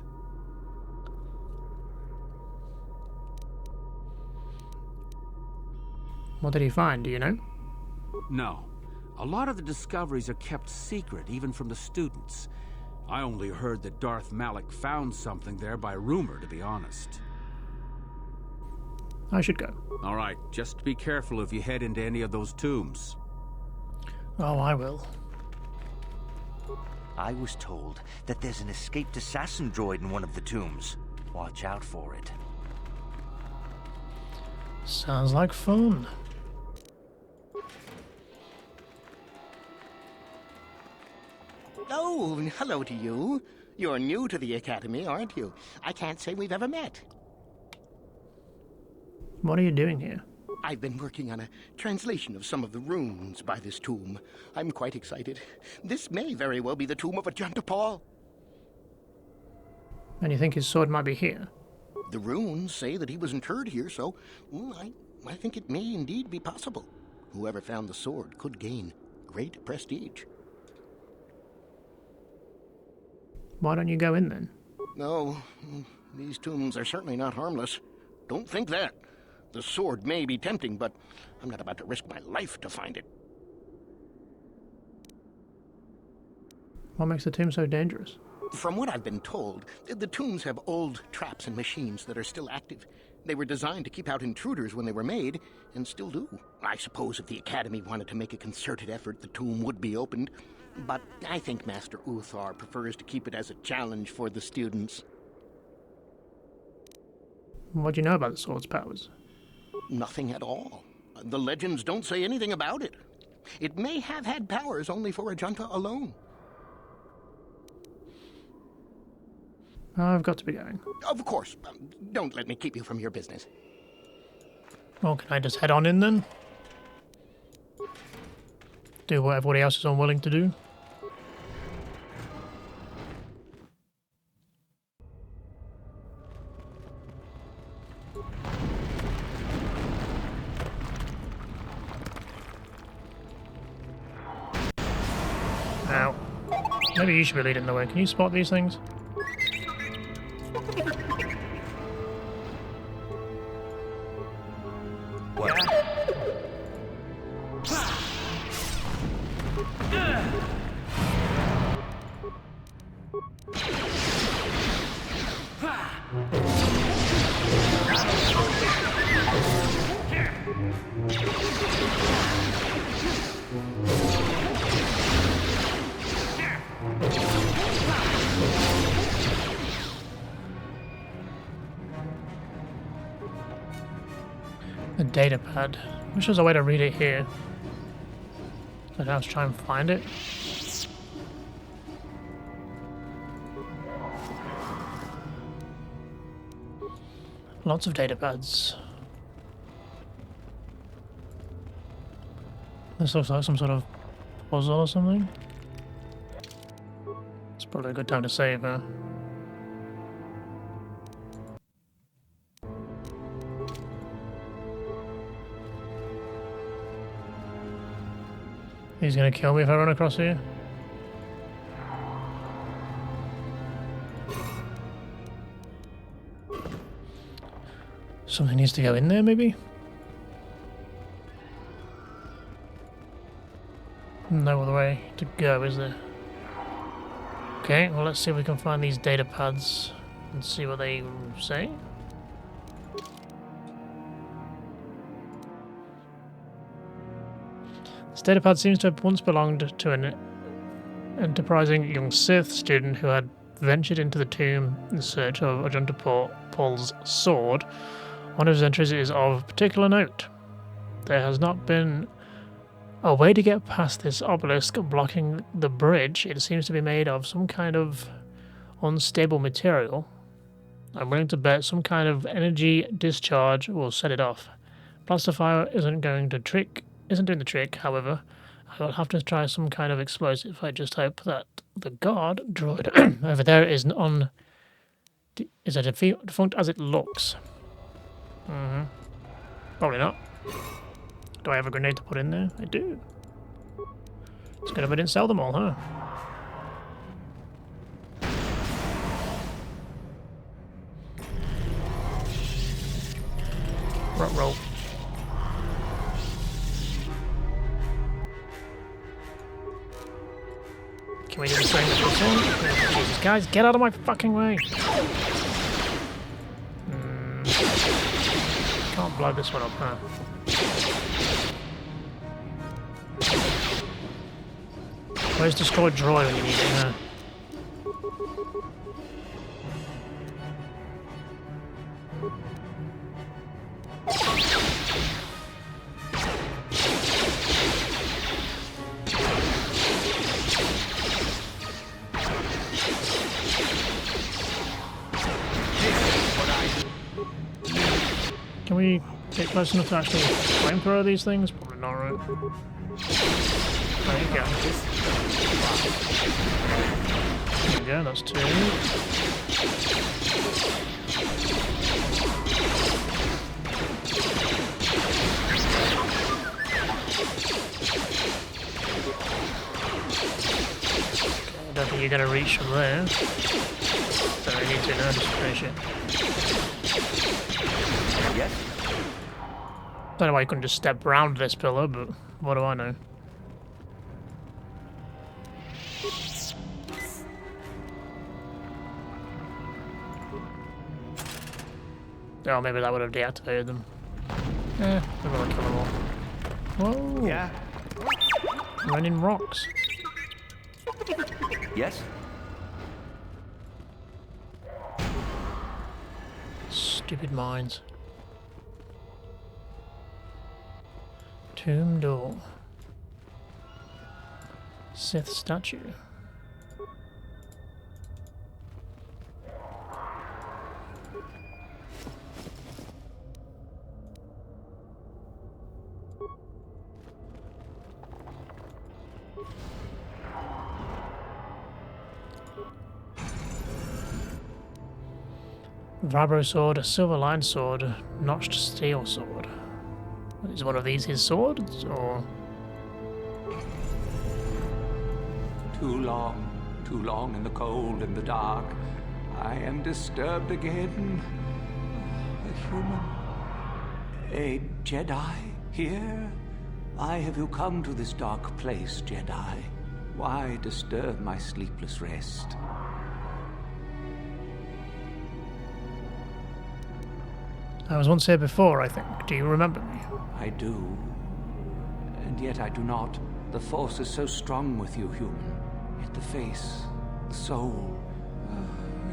What did he find, do you know? No. A lot of the discoveries are kept secret, even from the students. I only heard that Darth Malak found something there by rumor, to be honest. I should go. All right, just be careful if you head into any of those tombs. Oh, I will. I was told that there's an escaped assassin droid in one of the tombs. Watch out for it. Sounds like fun. Oh, hello to you. You're new to the Academy, aren't you? I can't say we've ever met. What are you doing here? I've been working on a translation of some of the runes by this tomb. I'm quite excited. This may very well be the tomb of Ajanta Paul. And you think his sword might be here? The runes say that he was interred here, so I think it may indeed be possible. Whoever found the sword could gain great prestige. Why don't you go in then? No, these tombs are certainly not harmless. Don't think that. The sword may be tempting, but I'm not about to risk my life to find it. What makes the tomb so dangerous? From what I've been told, the tombs have old traps and machines that are still active. They were designed to keep out intruders when they were made, and still do. I suppose if the Academy wanted to make a concerted effort, the tomb would be opened. But I think Master Uthar prefers to keep it as a challenge for the students. What do you know about the sword's powers? Nothing at all. The legends don't say anything about it. It may have had powers only for Ajanta alone. I've got to be going. Of course. Don't let me keep you from your business. Well, can I just head on in then? Do what everybody else is unwilling to do? Ow. Maybe you should be leading the way. Can you spot these things? The data pad. Wish there was a way to read it here. I'd have to try and find it. Lots of data pads. This looks like some sort of puzzle or something. It's probably a good time to save, huh? He's gonna kill me if I run across here. Something needs to go in there, maybe? No other way to go, is there? Okay, well let's see if we can find these data pads and see what they say. This data pad seems to have once belonged to an enterprising young Sith student who had ventured into the tomb in search of Ajanta Paul's sword. One of his entries is of particular note. There has not been a way to get past this obelisk blocking the bridge. It seems to be made of some kind of unstable material. I'm willing to bet some kind of energy discharge will set it off. Blaster fire isn't doing the trick, however. I will have to try some kind of explosive. I just hope that the guard droid over there is as defunct as it looks. Probably not. Do I have a grenade to put in there? I do. It's good if I didn't sell them all, huh? Roll. Can we do the same with this one? Jesus, guys, get out of my fucking way! Can't blow this one up, huh? Where's destroyed droid when you need it, huh? Can we get close enough to actually flamethrower these things? Probably not, right? There you go. There you go, that's two. don't think you're going to reach from there. So I need to know this place yet. Yes? Don't know why you couldn't just step around this pillar, but what do I know? Oh, maybe that would have deactivated them. Eh, we're gonna kill them all. Whoa! Yeah? Running rocks. Yes? Stupid mines. Tomb door. Sith statue. Vibro sword, a silver lined sword, notched steel sword. Is one of these his swords, or...? Too long in the cold and the dark. I am disturbed again. A human. A Jedi here? Why have you come to this dark place, Jedi? Why disturb my sleepless rest? I was once here before, I think. Do you remember me? I do. And yet I do not. The Force is so strong with you, human. Yet the face, the soul...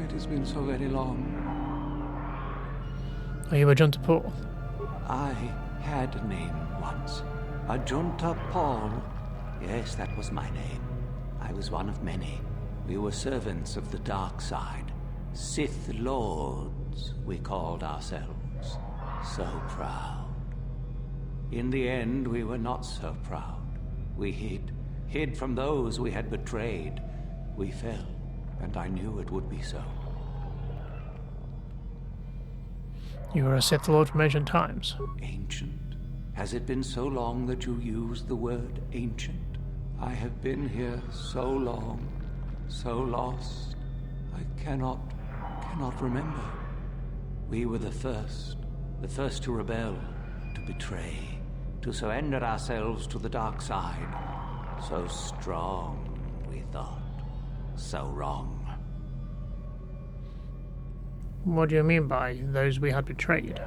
it has been so very long. Are you a Junta Paul? I had a name once. A Junta Paul. Yes, that was my name. I was one of many. We were servants of the dark side. Sith Lords, we called ourselves. So proud. In the end, we were not so proud. We hid from those we had betrayed. We fell, and I knew it would be so. You were a Sith Lord from ancient times. Ancient? Has it been so long that you used the word ancient? I have been here so long, so lost. I cannot remember. We were the first to rebel, to betray, to surrender ourselves to the dark side. So strong, we thought. So wrong. What do you mean by those we had betrayed?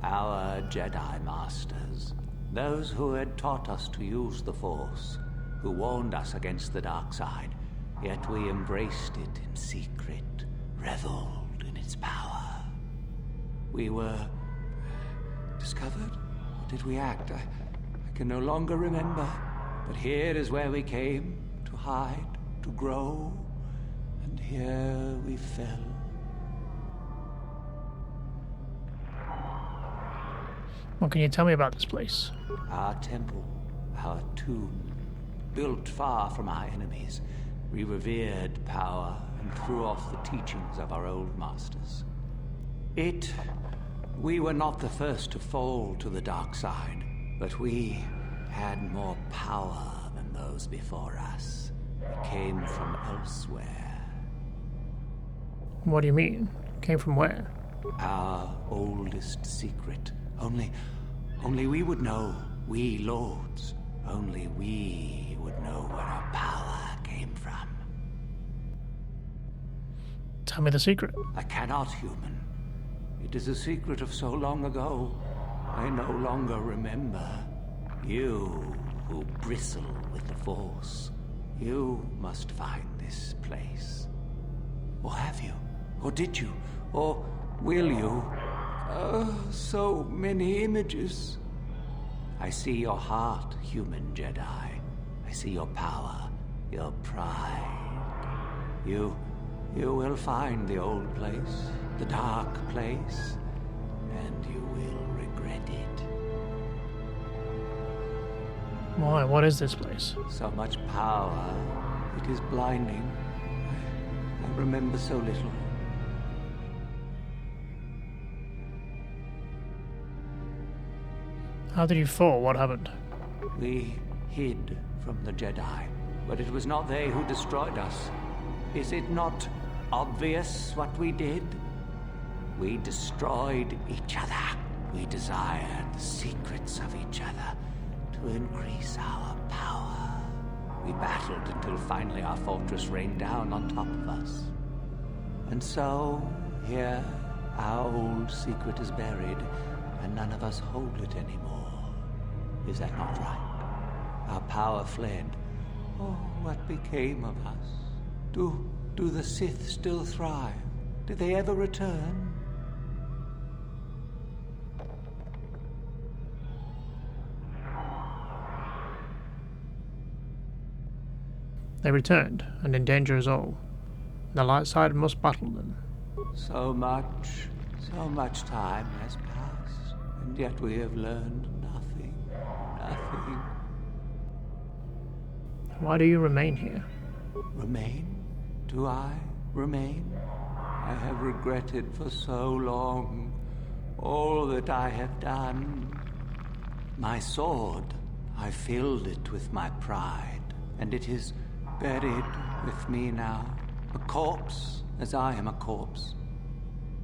Our Jedi Masters. Those who had taught us to use the Force, who warned us against the dark side, yet we embraced it in secret, reveled in its power. We were discovered? Or did we act? I can no longer remember. But here is where we came, to hide, to grow, and here we fell. What can you tell me about this place? Our temple, our tomb, built far from our enemies. We revered power and threw off the teachings of our old masters. We were not the first to fall to the dark side, but we had more power than those before us. We came from elsewhere. What do you mean? Came from where? Our oldest secret. Only we would know, we lords. Only we would know where our power came from. Tell me the secret. I cannot, human. It is a secret of so long ago, I no longer remember. You, who bristle with the Force, you must find this place. Or have you? Or did you? Or will you? So many images. I see your heart, human Jedi. I see your power, your pride. You will find the old place, the dark place, and you will regret it. Why? What is this place? So much power. It is blinding. I remember so little. How did you fall? What happened? We hid from the Jedi. But it was not they who destroyed us. Is it not obvious what we did? We destroyed each other. We desired the secrets of each other to increase our power. We battled until finally our fortress rained down on top of us. And so, here, our old secret is buried, and none of us hold it anymore. Is that not right? Our power fled. Oh, what became of us? Do the Sith still thrive? Did they ever return? They returned, and in danger is all. The light side must battle them. So much time has passed, and yet we have learned nothing. Nothing. Why do you remain here? Remain? Do I remain? I have regretted for so long all that I have done. My sword, I filled it with my pride, and it is buried with me now, a corpse as I am a corpse.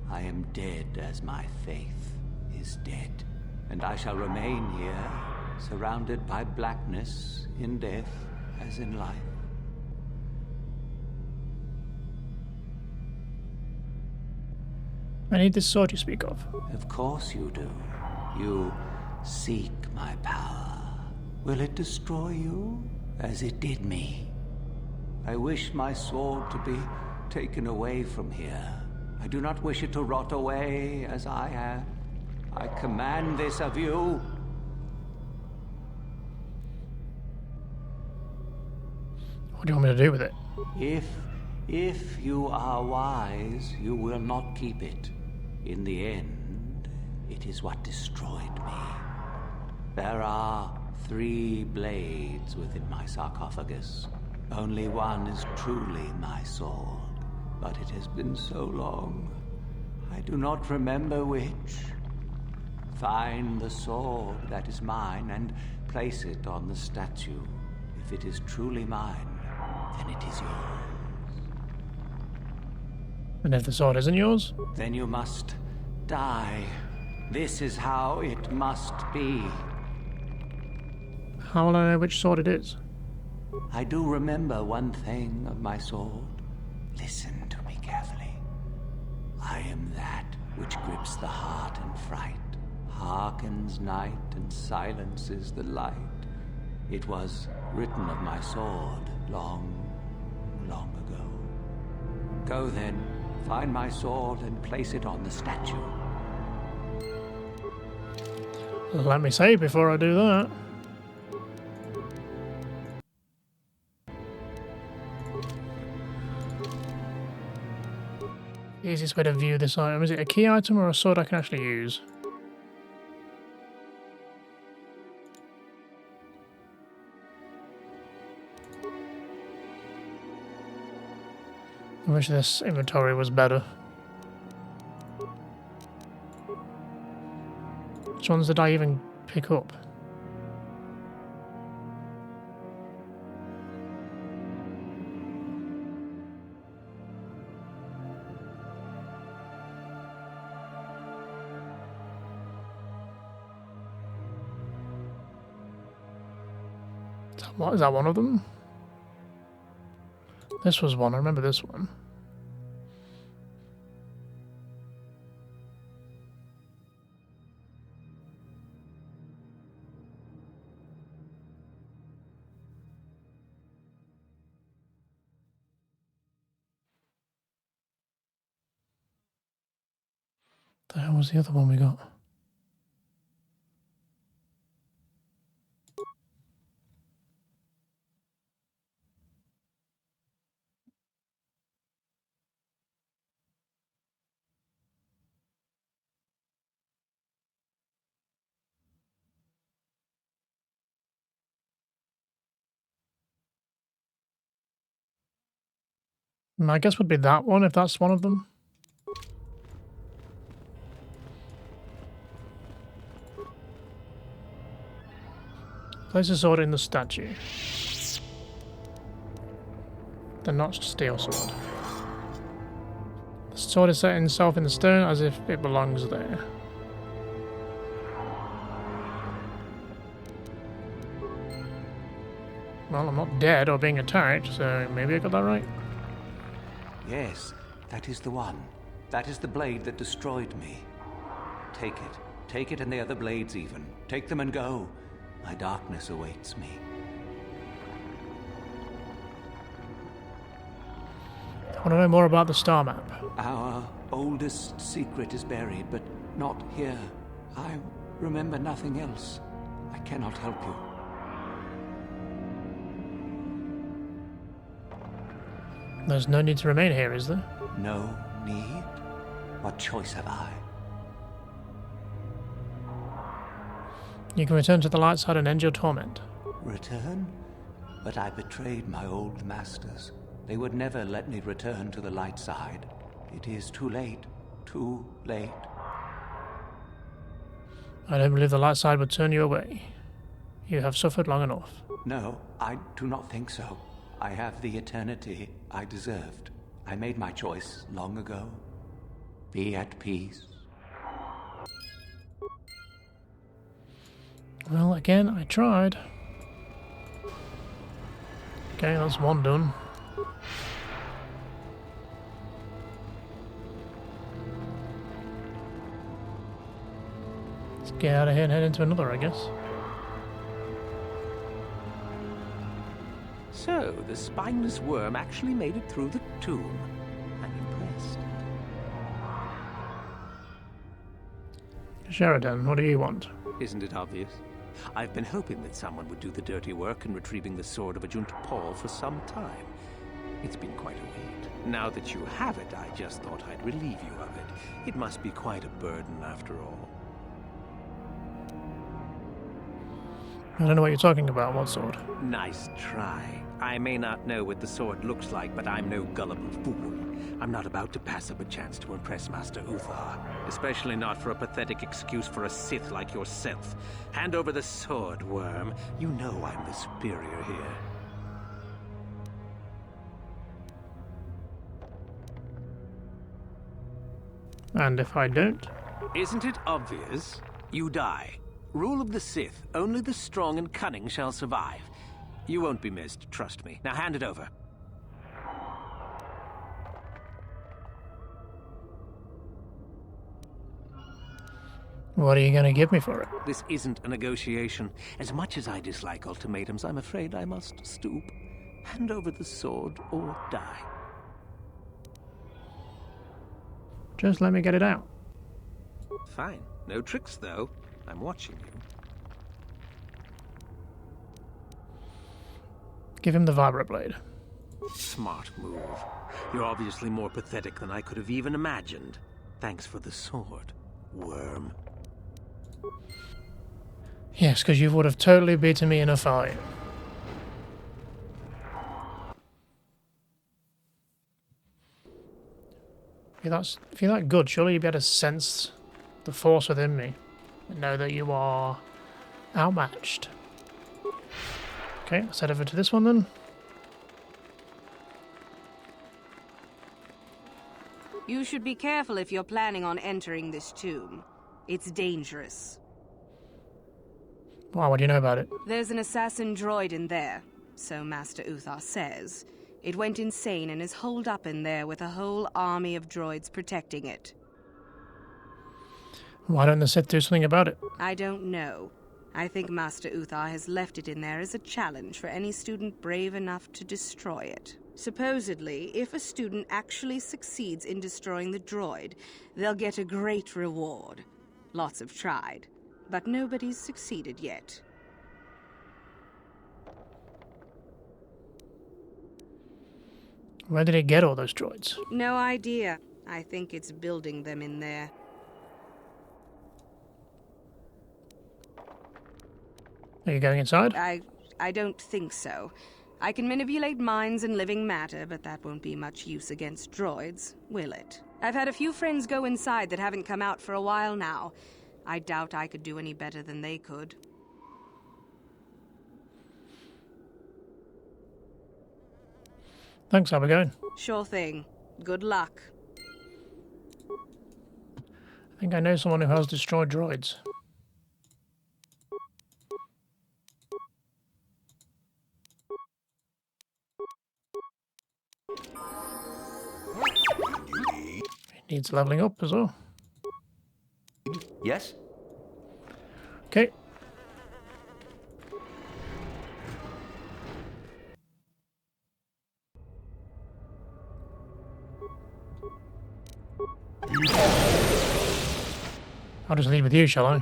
I am dead as my faith is dead, and I shall remain here, surrounded by blackness in death as in life. I need this sword you speak of. Of course you do. You seek my power. Will it destroy you as it did me? I wish my sword to be taken away from here. I do not wish it to rot away as I have. I command this of you. What do you want me to do with it? If you are wise, you will not keep it. In the end, it is what destroyed me. There are 3 blades within my sarcophagus. Only one is truly my sword. But it has been so long, I do not remember which. Find the sword that is mine and place it on the statue. If it is truly mine, then it is yours. And if the sword isn't yours? Then you must die. This is how it must be. How will I know which sword it is? I do remember one thing of my sword. Listen to me carefully. I am that which grips the heart in fright, hearkens night and silences the light. It was written of my sword long, long ago. Go then, find my sword and place it on the statue. Let me say before I do that. The easiest way to view this item, is it a key item or a sword I can actually use? I wish this inventory was better. Which ones did I even pick up? What is that, one of them? This was one, I remember this one. The hell was the other one we got? I guess would be that one, if that's one of them. Place the sword in the statue. the notched steel sword. The sword is set itself in the stone as if it belongs there. Well, I'm not dead or being attacked, so maybe I got that right. Yes, that is the one. That is the blade that destroyed me. Take it. Take it and the other blades even. Take them and go. My darkness awaits me. I want to know more about the star map. Our oldest secret is buried, but not here. I remember nothing else. I cannot help you. There's no need to remain here, is there? No need? What choice have I? You can return to the light side and end your torment. Return? But I betrayed my old masters. They would never let me return to the light side. It is too late. Too late. I don't believe the light side would turn you away. You have suffered long enough. No, I do not think so. I have the eternity I deserved. I made my choice long ago. Be at peace. Well, again, I tried. Okay, that's one done. Let's get out of here and head into another, I guess. So, the spineless worm actually made it through the tomb. I'm impressed. Sheridan, what do you want? Isn't it obvious? I've been hoping that someone would do the dirty work in retrieving the sword of Ajunta Paul for some time. It's been quite a wait. Now that you have it, I just thought I'd relieve you of it. It must be quite a burden after all. I don't know what you're talking about. What sword? Nice try. I may not know what the sword looks like, but I'm no gullible fool. I'm not about to pass up a chance to impress Master Uthar, especially not for a pathetic excuse for a Sith like yourself. Hand over the sword, worm. You know I'm the superior here. And if I don't? Isn't it obvious? You die. Rule of the Sith. Only the strong and cunning shall survive. You won't be missed, trust me. Now hand it over. What are you going to give me for it? This isn't a negotiation. As much as I dislike ultimatums, I'm afraid I must stoop. Hand over the sword or die. Just let me get it out. Fine. No tricks, though. I'm watching you. Give him the vibroblade. Smart move. You're obviously more pathetic than I could have even imagined. Thanks for the sword, worm. Yes, because you would have totally beaten me in a fight. If you're that good, surely you'd be able to sense the force within me and know that you are outmatched. Okay, let's head over to this one then. You should be careful if you're planning on entering this tomb. It's dangerous. Wow, what do you know about it? There's an assassin droid in there, so Master Uthar says. It went insane and is holed up in there with a whole army of droids protecting it. Why don't the Sith do something about it? I don't know. I think Master Uthar has left it in there as a challenge for any student brave enough to destroy it. Supposedly, if a student actually succeeds in destroying the droid, they'll get a great reward. Lots have tried, but nobody's succeeded yet. Where did it get all those droids? No idea. I think it's building them in there. Are you going inside? I don't think so. I can manipulate minds and living matter, but that won't be much use against droids, will it? I've had a few friends go inside that haven't come out for a while now. I doubt I could do any better than they could. Thanks, how we going? Sure thing. Good luck. I think I know someone who has destroyed droids. He needs leveling up as well. Yes? Okay. I'll just leave with you, shall I?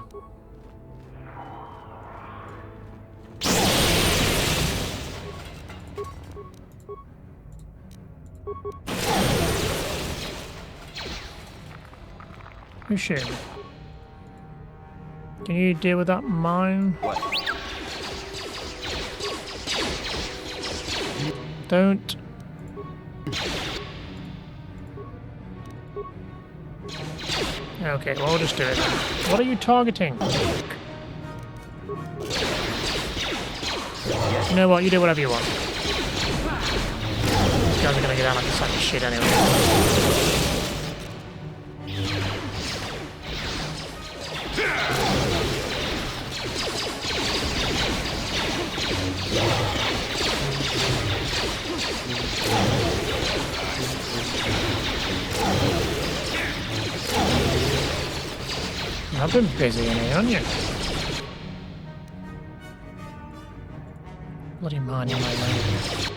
Who's shooting me? Can you deal with that mine? What? Don't. Okay, well, we'll just do it then. What are you targeting? You know what? You do whatever you want. These guys are gonna get out like a sack of shit anyway. I've been busy in here, haven't you? Bloody mind in my lane.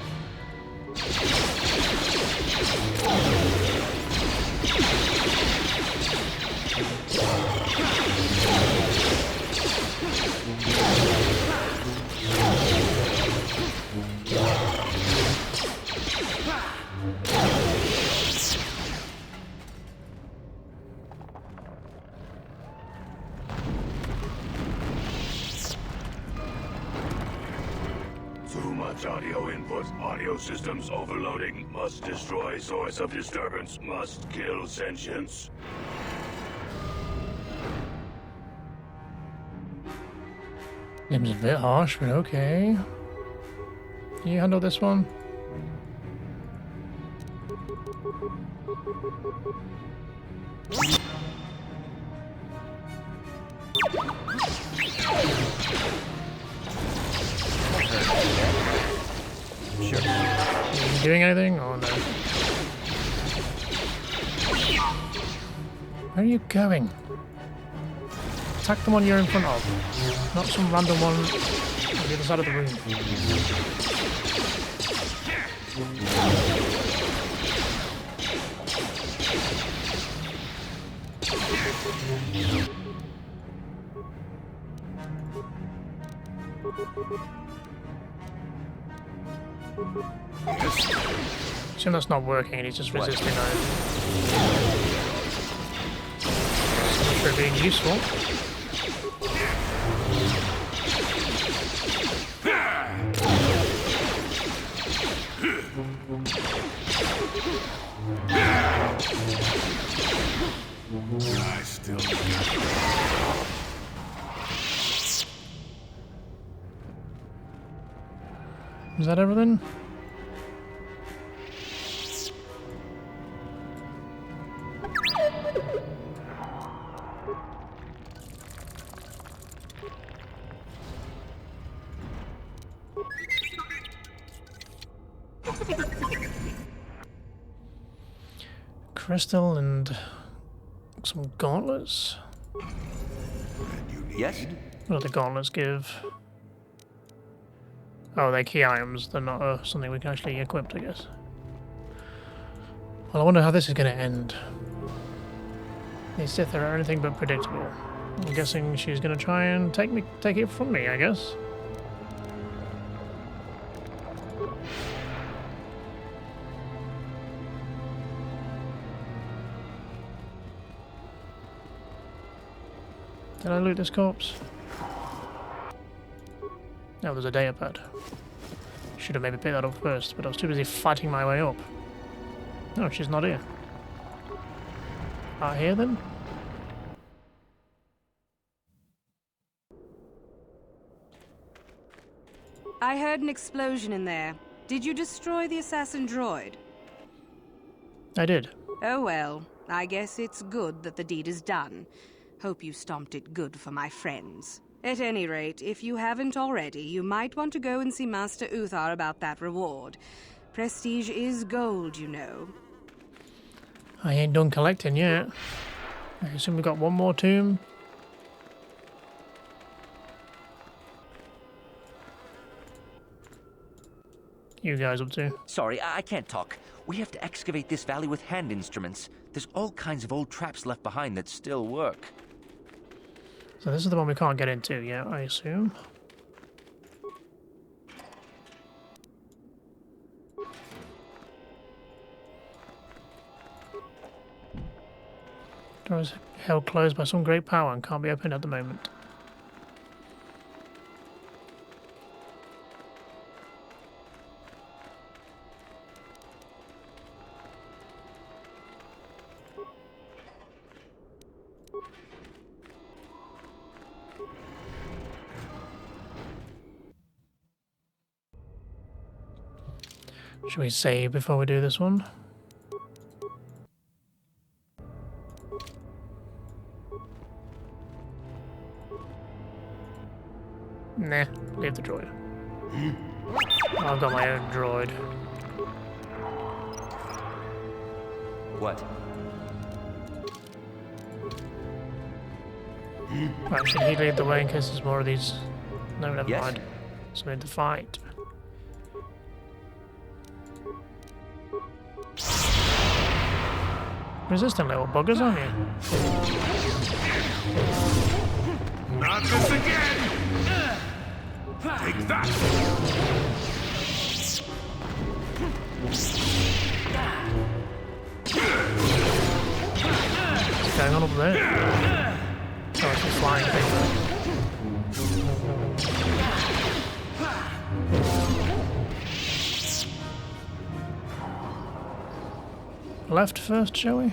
Audio input. Audio systems overloading. Must destroy source of disturbance. Must kill sentience. Seems a bit harsh, but okay. Can you handle this one? Sure. Are you doing anything? Oh no. Where are you going? Attack the one you're in front of, not some random one on the other side of the room. Assume that's not working and he's just resisting now. So much for being useful. I still Is that everything? Crystal and some gauntlets. Yes? What do the gauntlets give? Oh, they're key items. They're not something we can actually equip, I guess. Well, I wonder how this is going to end. These Sith are anything but predictable. I'm guessing she's going to try and take it from me, I guess. Did I loot this corpse? No, there's a data pad. Should have maybe picked that up first, but I was too busy fighting my way up. No, she's not here. Out here then? I heard an explosion in there. Did you destroy the assassin droid? I did. Oh well, I guess it's good that the deed is done. Hope you stomped it good for my friends. At any rate, if you haven't already, you might want to go and see Master Uthar about that reward. Prestige is gold, you know. I ain't done collecting yet. I assume we've got one more tomb. You guys up to? Sorry, I can't talk. We have to excavate this valley with hand instruments. There's all kinds of old traps left behind that still work. So this is the one we can't get into yet, I assume. Door is held closed by some great power and can't be opened at the moment. Should we save before we do this one? Nah, leave the droid. I've got my own droid. What? Right, should he lead the way in case there's more of these? No, never Yes. mind. So we need to fight. Resistant little buggers, aren't you? Not this again! Take that! What's going on up there? Oh, it's a flying thing. Left first, shall we?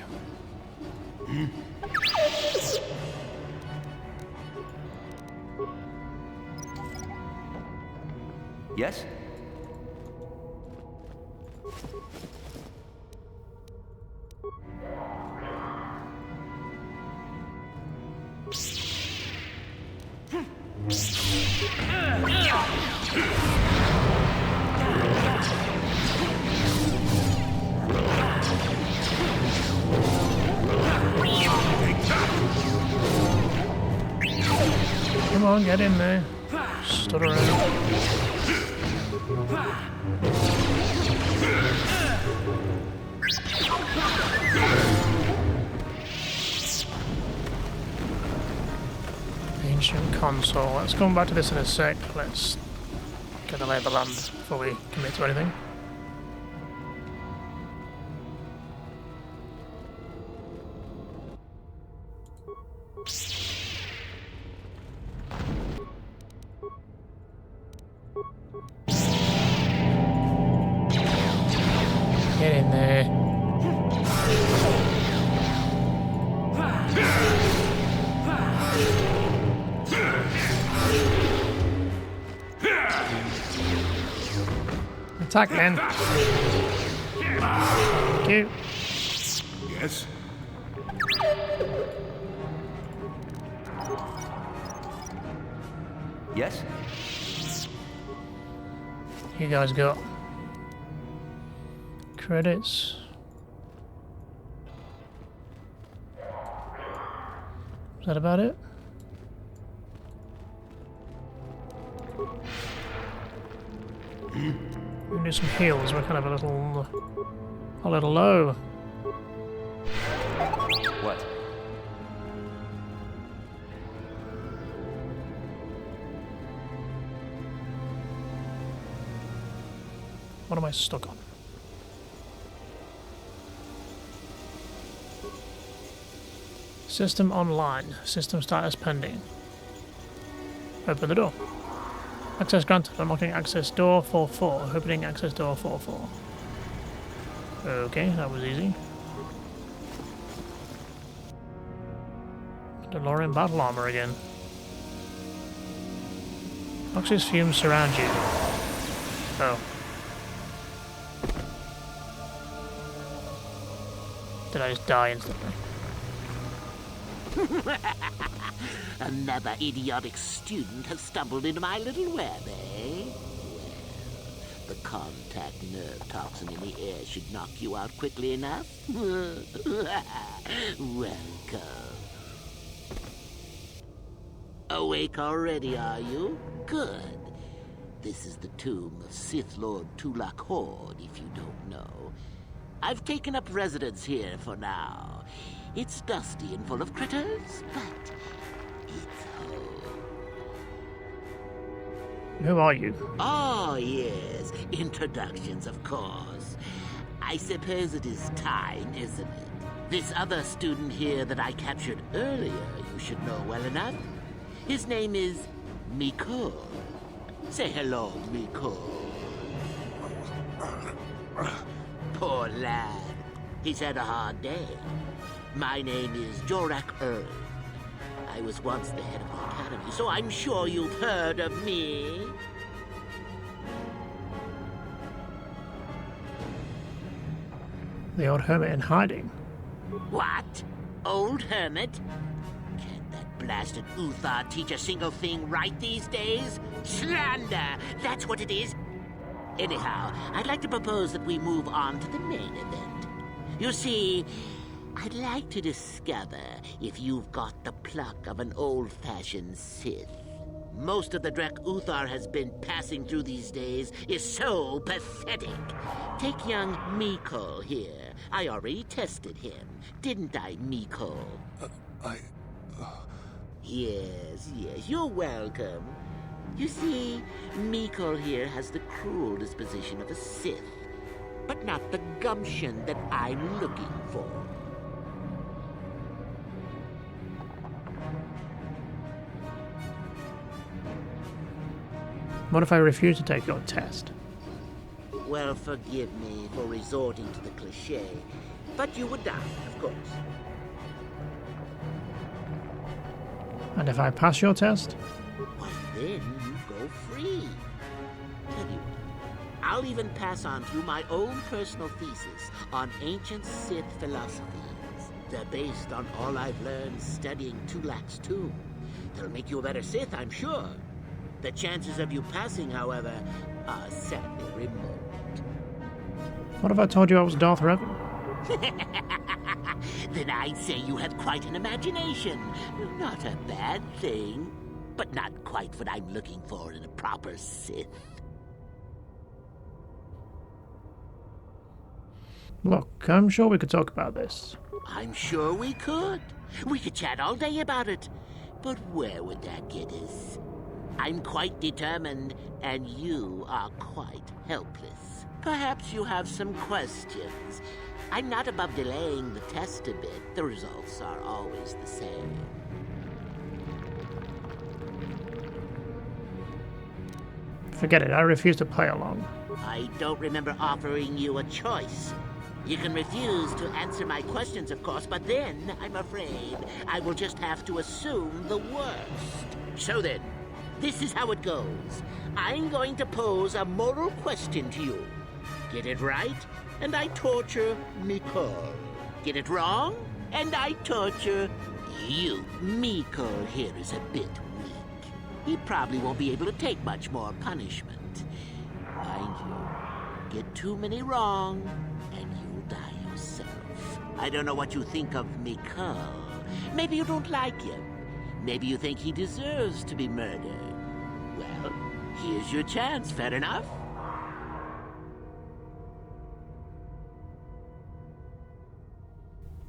Yes? Come on, get in there. Stood around. Ancient console. Let's come back to this in a sec. Let's get the lay of the land before we commit to anything. Get in there. Attack then. Thank you. Yes? Yes? You guys got credits. Is that about it? We can do some heals. We're kind of a little low. What? What am I stuck on? System online. System status pending. Open the door. Access granted. Unlocking access door 44. Opening access door 44. Okay, that was easy. DeLorean battle armor again. Noxious fumes surround you. Oh. Did I just die instantly? Another idiotic student has stumbled into my little web, eh? Well, the contact nerve toxin in the air should knock you out quickly enough. Welcome. Awake already, are you? Good. This is the tomb of Sith Lord Tulak Horde, if you don't know. I've taken up residence here for now. It's dusty and full of critters, but it's home. Who are you? Oh, yes. Introductions, of course. I suppose it is time, isn't it? This other student here that I captured earlier, you should know well enough. His name is Miko. Say hello, Miko. Poor lad. He's had a hard day. My name is Jorak Ern. I was once the head of the academy, so I'm sure you've heard of me. The old hermit in hiding. What? Old hermit? Can't that blasted Uthar teach a single thing right these days? Slander! That's what it is. Anyhow, I'd like to propose that we move on to the main event. You see, I'd like to discover if you've got the pluck of an old-fashioned Sith. Most of the Drek Uthar has been passing through these days is so pathetic. Take young Miko here. I already tested him, didn't I, Miko? Yes, you're welcome. You see, Miko here has the cruel disposition of a Sith, but not the gumption that I'm looking for. What if I refuse to take your test? Well, forgive me for resorting to the cliché, but you would die, of course. And if I pass your test? Well, then you go free. Tell you what, I'll even pass on to you my own personal thesis on ancient Sith philosophies. They're based on all I've learned studying Tulak's tomb. They'll make you a better Sith, I'm sure. The chances of you passing, however, are sadly remote. What if I told you I was Darth Revan? Then I'd say you have quite an imagination. Not a bad thing, but not quite what I'm looking for in a proper Sith. Look, I'm sure we could talk about this. I'm sure we could. We could chat all day about it. But where would that get us? I'm quite determined, and you are quite helpless. Perhaps you have some questions. I'm not above delaying the test a bit. The results are always the same. Forget it, I refuse to play along. I don't remember offering you a choice. You can refuse to answer my questions, of course, but then, I'm afraid, I will just have to assume the worst. So then, this is how it goes. I'm going to pose a moral question to you. Get it right, and I torture Miko. Get it wrong, and I torture you. Miko here is a bit weak. He probably won't be able to take much more punishment. Mind you, get too many wrong, and you'll die yourself. I don't know what you think of Miko. Maybe you don't like him. Maybe you think he deserves to be murdered. Well, here's your chance, fair enough?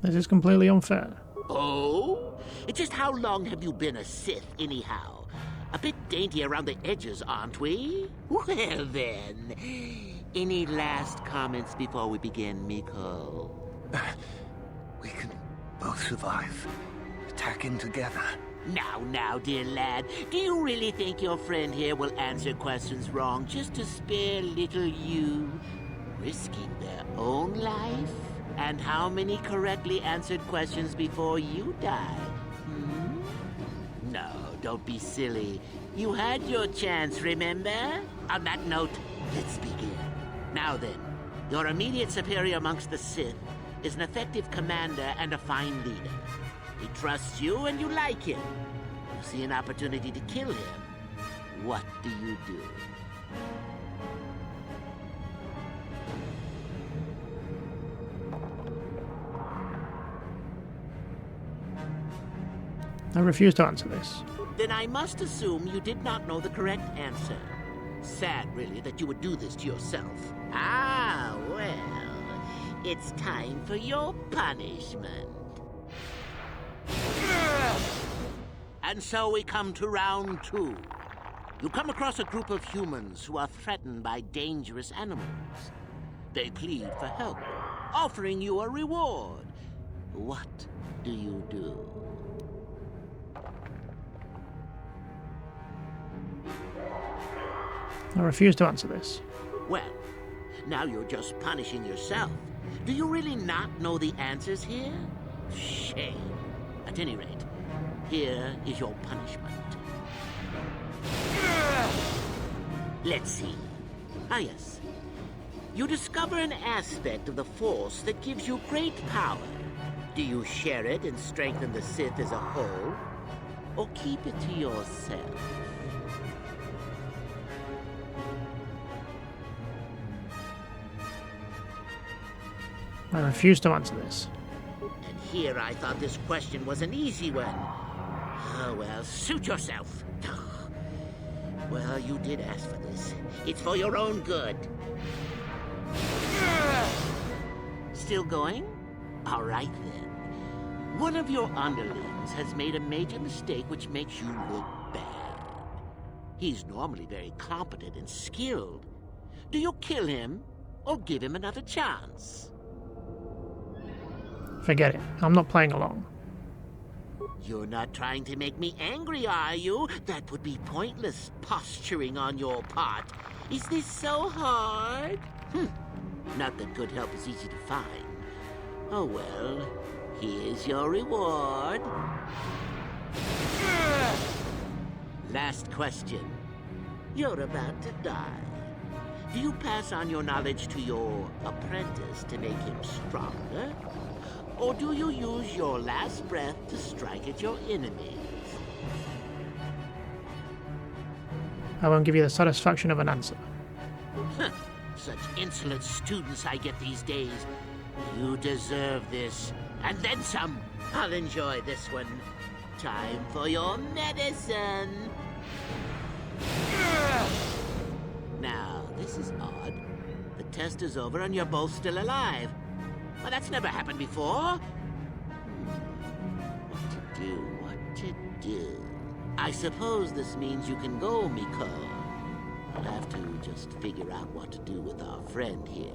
This is completely unfair. Oh? Just how long have you been a Sith, anyhow? A bit dainty around the edges, aren't we? Well, then. Any last comments before we begin, Miko? We can both survive. Attacking together. Now, dear lad, do you really think your friend here will answer questions wrong just to spare little you, risking their own life? And how many correctly answered questions before you die? No, don't be silly. You had your chance, remember? On that note, let's begin. Now then, your immediate superior amongst the Sith, is an effective commander and a fine leader. He trusts you and you like him. You see an opportunity to kill him. What do you do? I refuse to answer this. Then I must assume you did not know the correct answer. Sad, really, that you would do this to yourself. Ah, well, it's time for your punishment. And so we come to round 2. You come across a group of humans who are threatened by dangerous animals. They plead for help, offering you a reward. What do you do? I refuse to answer this. Well, now you're just punishing yourself. Do you really not know the answers here? Shame. At any rate, here is your punishment. Let's see. Ah, yes. You discover an aspect of the Force that gives you great power. Do you share it and strengthen the Sith as a whole? Or keep it to yourself? I refuse to answer this. And here I thought this question was an easy one. Oh, well, suit yourself. Well, you did ask for this. It's for your own good. Still going? All right, then. One of your underlings has made a major mistake which makes you look bad. He's normally very competent and skilled. Do you kill him or give him another chance? Forget it. I'm not playing along. You're not trying to make me angry, are you? That would be pointless posturing on your part. Is this so hard? Not that good help is easy to find. Oh well, here's your reward. Last question. You're about to die. Do you pass on your knowledge to your apprentice to make him stronger? Or do you use your last breath to strike at your enemies? I won't give you the satisfaction of an answer. Such insolent students I get these days. You deserve this. And then some. I'll enjoy this one. Time for your medicine. Now, this is odd. The test is over and you're both still alive. Well, that's never happened before. What to do? I suppose this means you can go, Miko. I'll have to just figure out what to do with our friend here.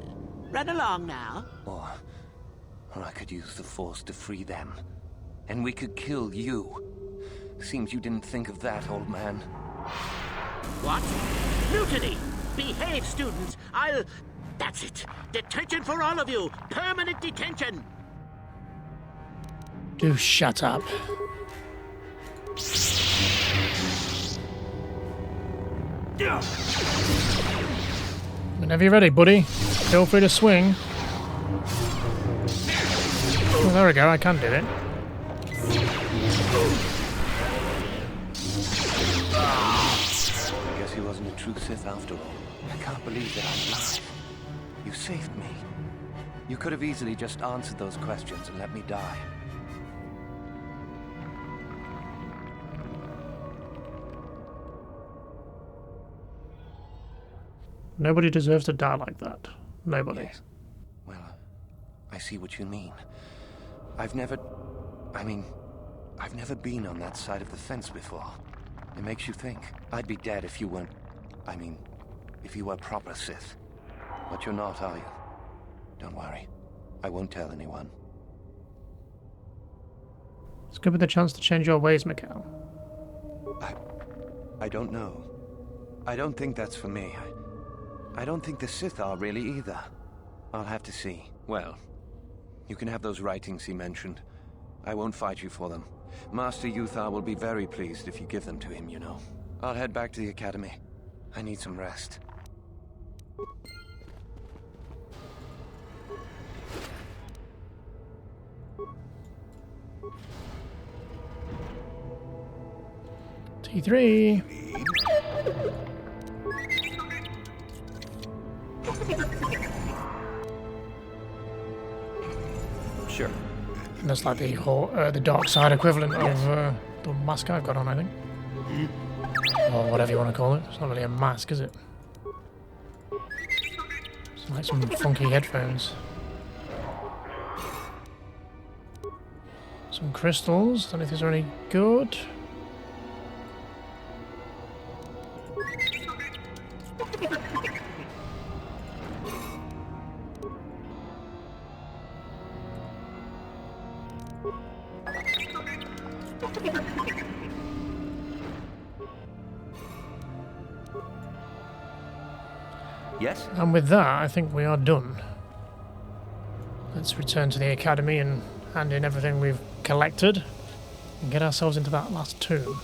Run along now. Or I could use the Force to free them. And we could kill you. Seems you didn't think of that, old man. What? Mutiny! Behave, students! That's it! Detention for all of you! Permanent detention! Do shut up. Whenever you're ready, buddy. Feel free to swing. Oh, there we go, I can do it. I guess he wasn't a true Sith after all. I can't believe that I'm alive. You saved me. You could have easily just answered those questions and let me die. Nobody deserves to die like that. Nobody. Yes. Well, I see what you mean. I've never been on that side of the fence before. It makes you think. I'd be dead if you weren't... if you were proper Sith. But you're not, are you? Don't worry. I won't tell anyone. It's good with the chance to change your ways, Mikhail. I don't know. I don't think that's for me. I don't think the Sith are really either. I'll have to see. Well, you can have those writings he mentioned. I won't fight you for them. Master Uthar will be very pleased if you give them to him, you know. I'll head back to the academy. I need some rest. P3. Sure. And that's like the dark side equivalent of the mask I've got on, I think. Or whatever you want to call it. It's not really a mask, is it? It's like some funky headphones. Some crystals. Don't know if these are any good. Yes? And with that, I think we are done. Let's return to the academy and hand in everything we've collected and get ourselves into that last tomb.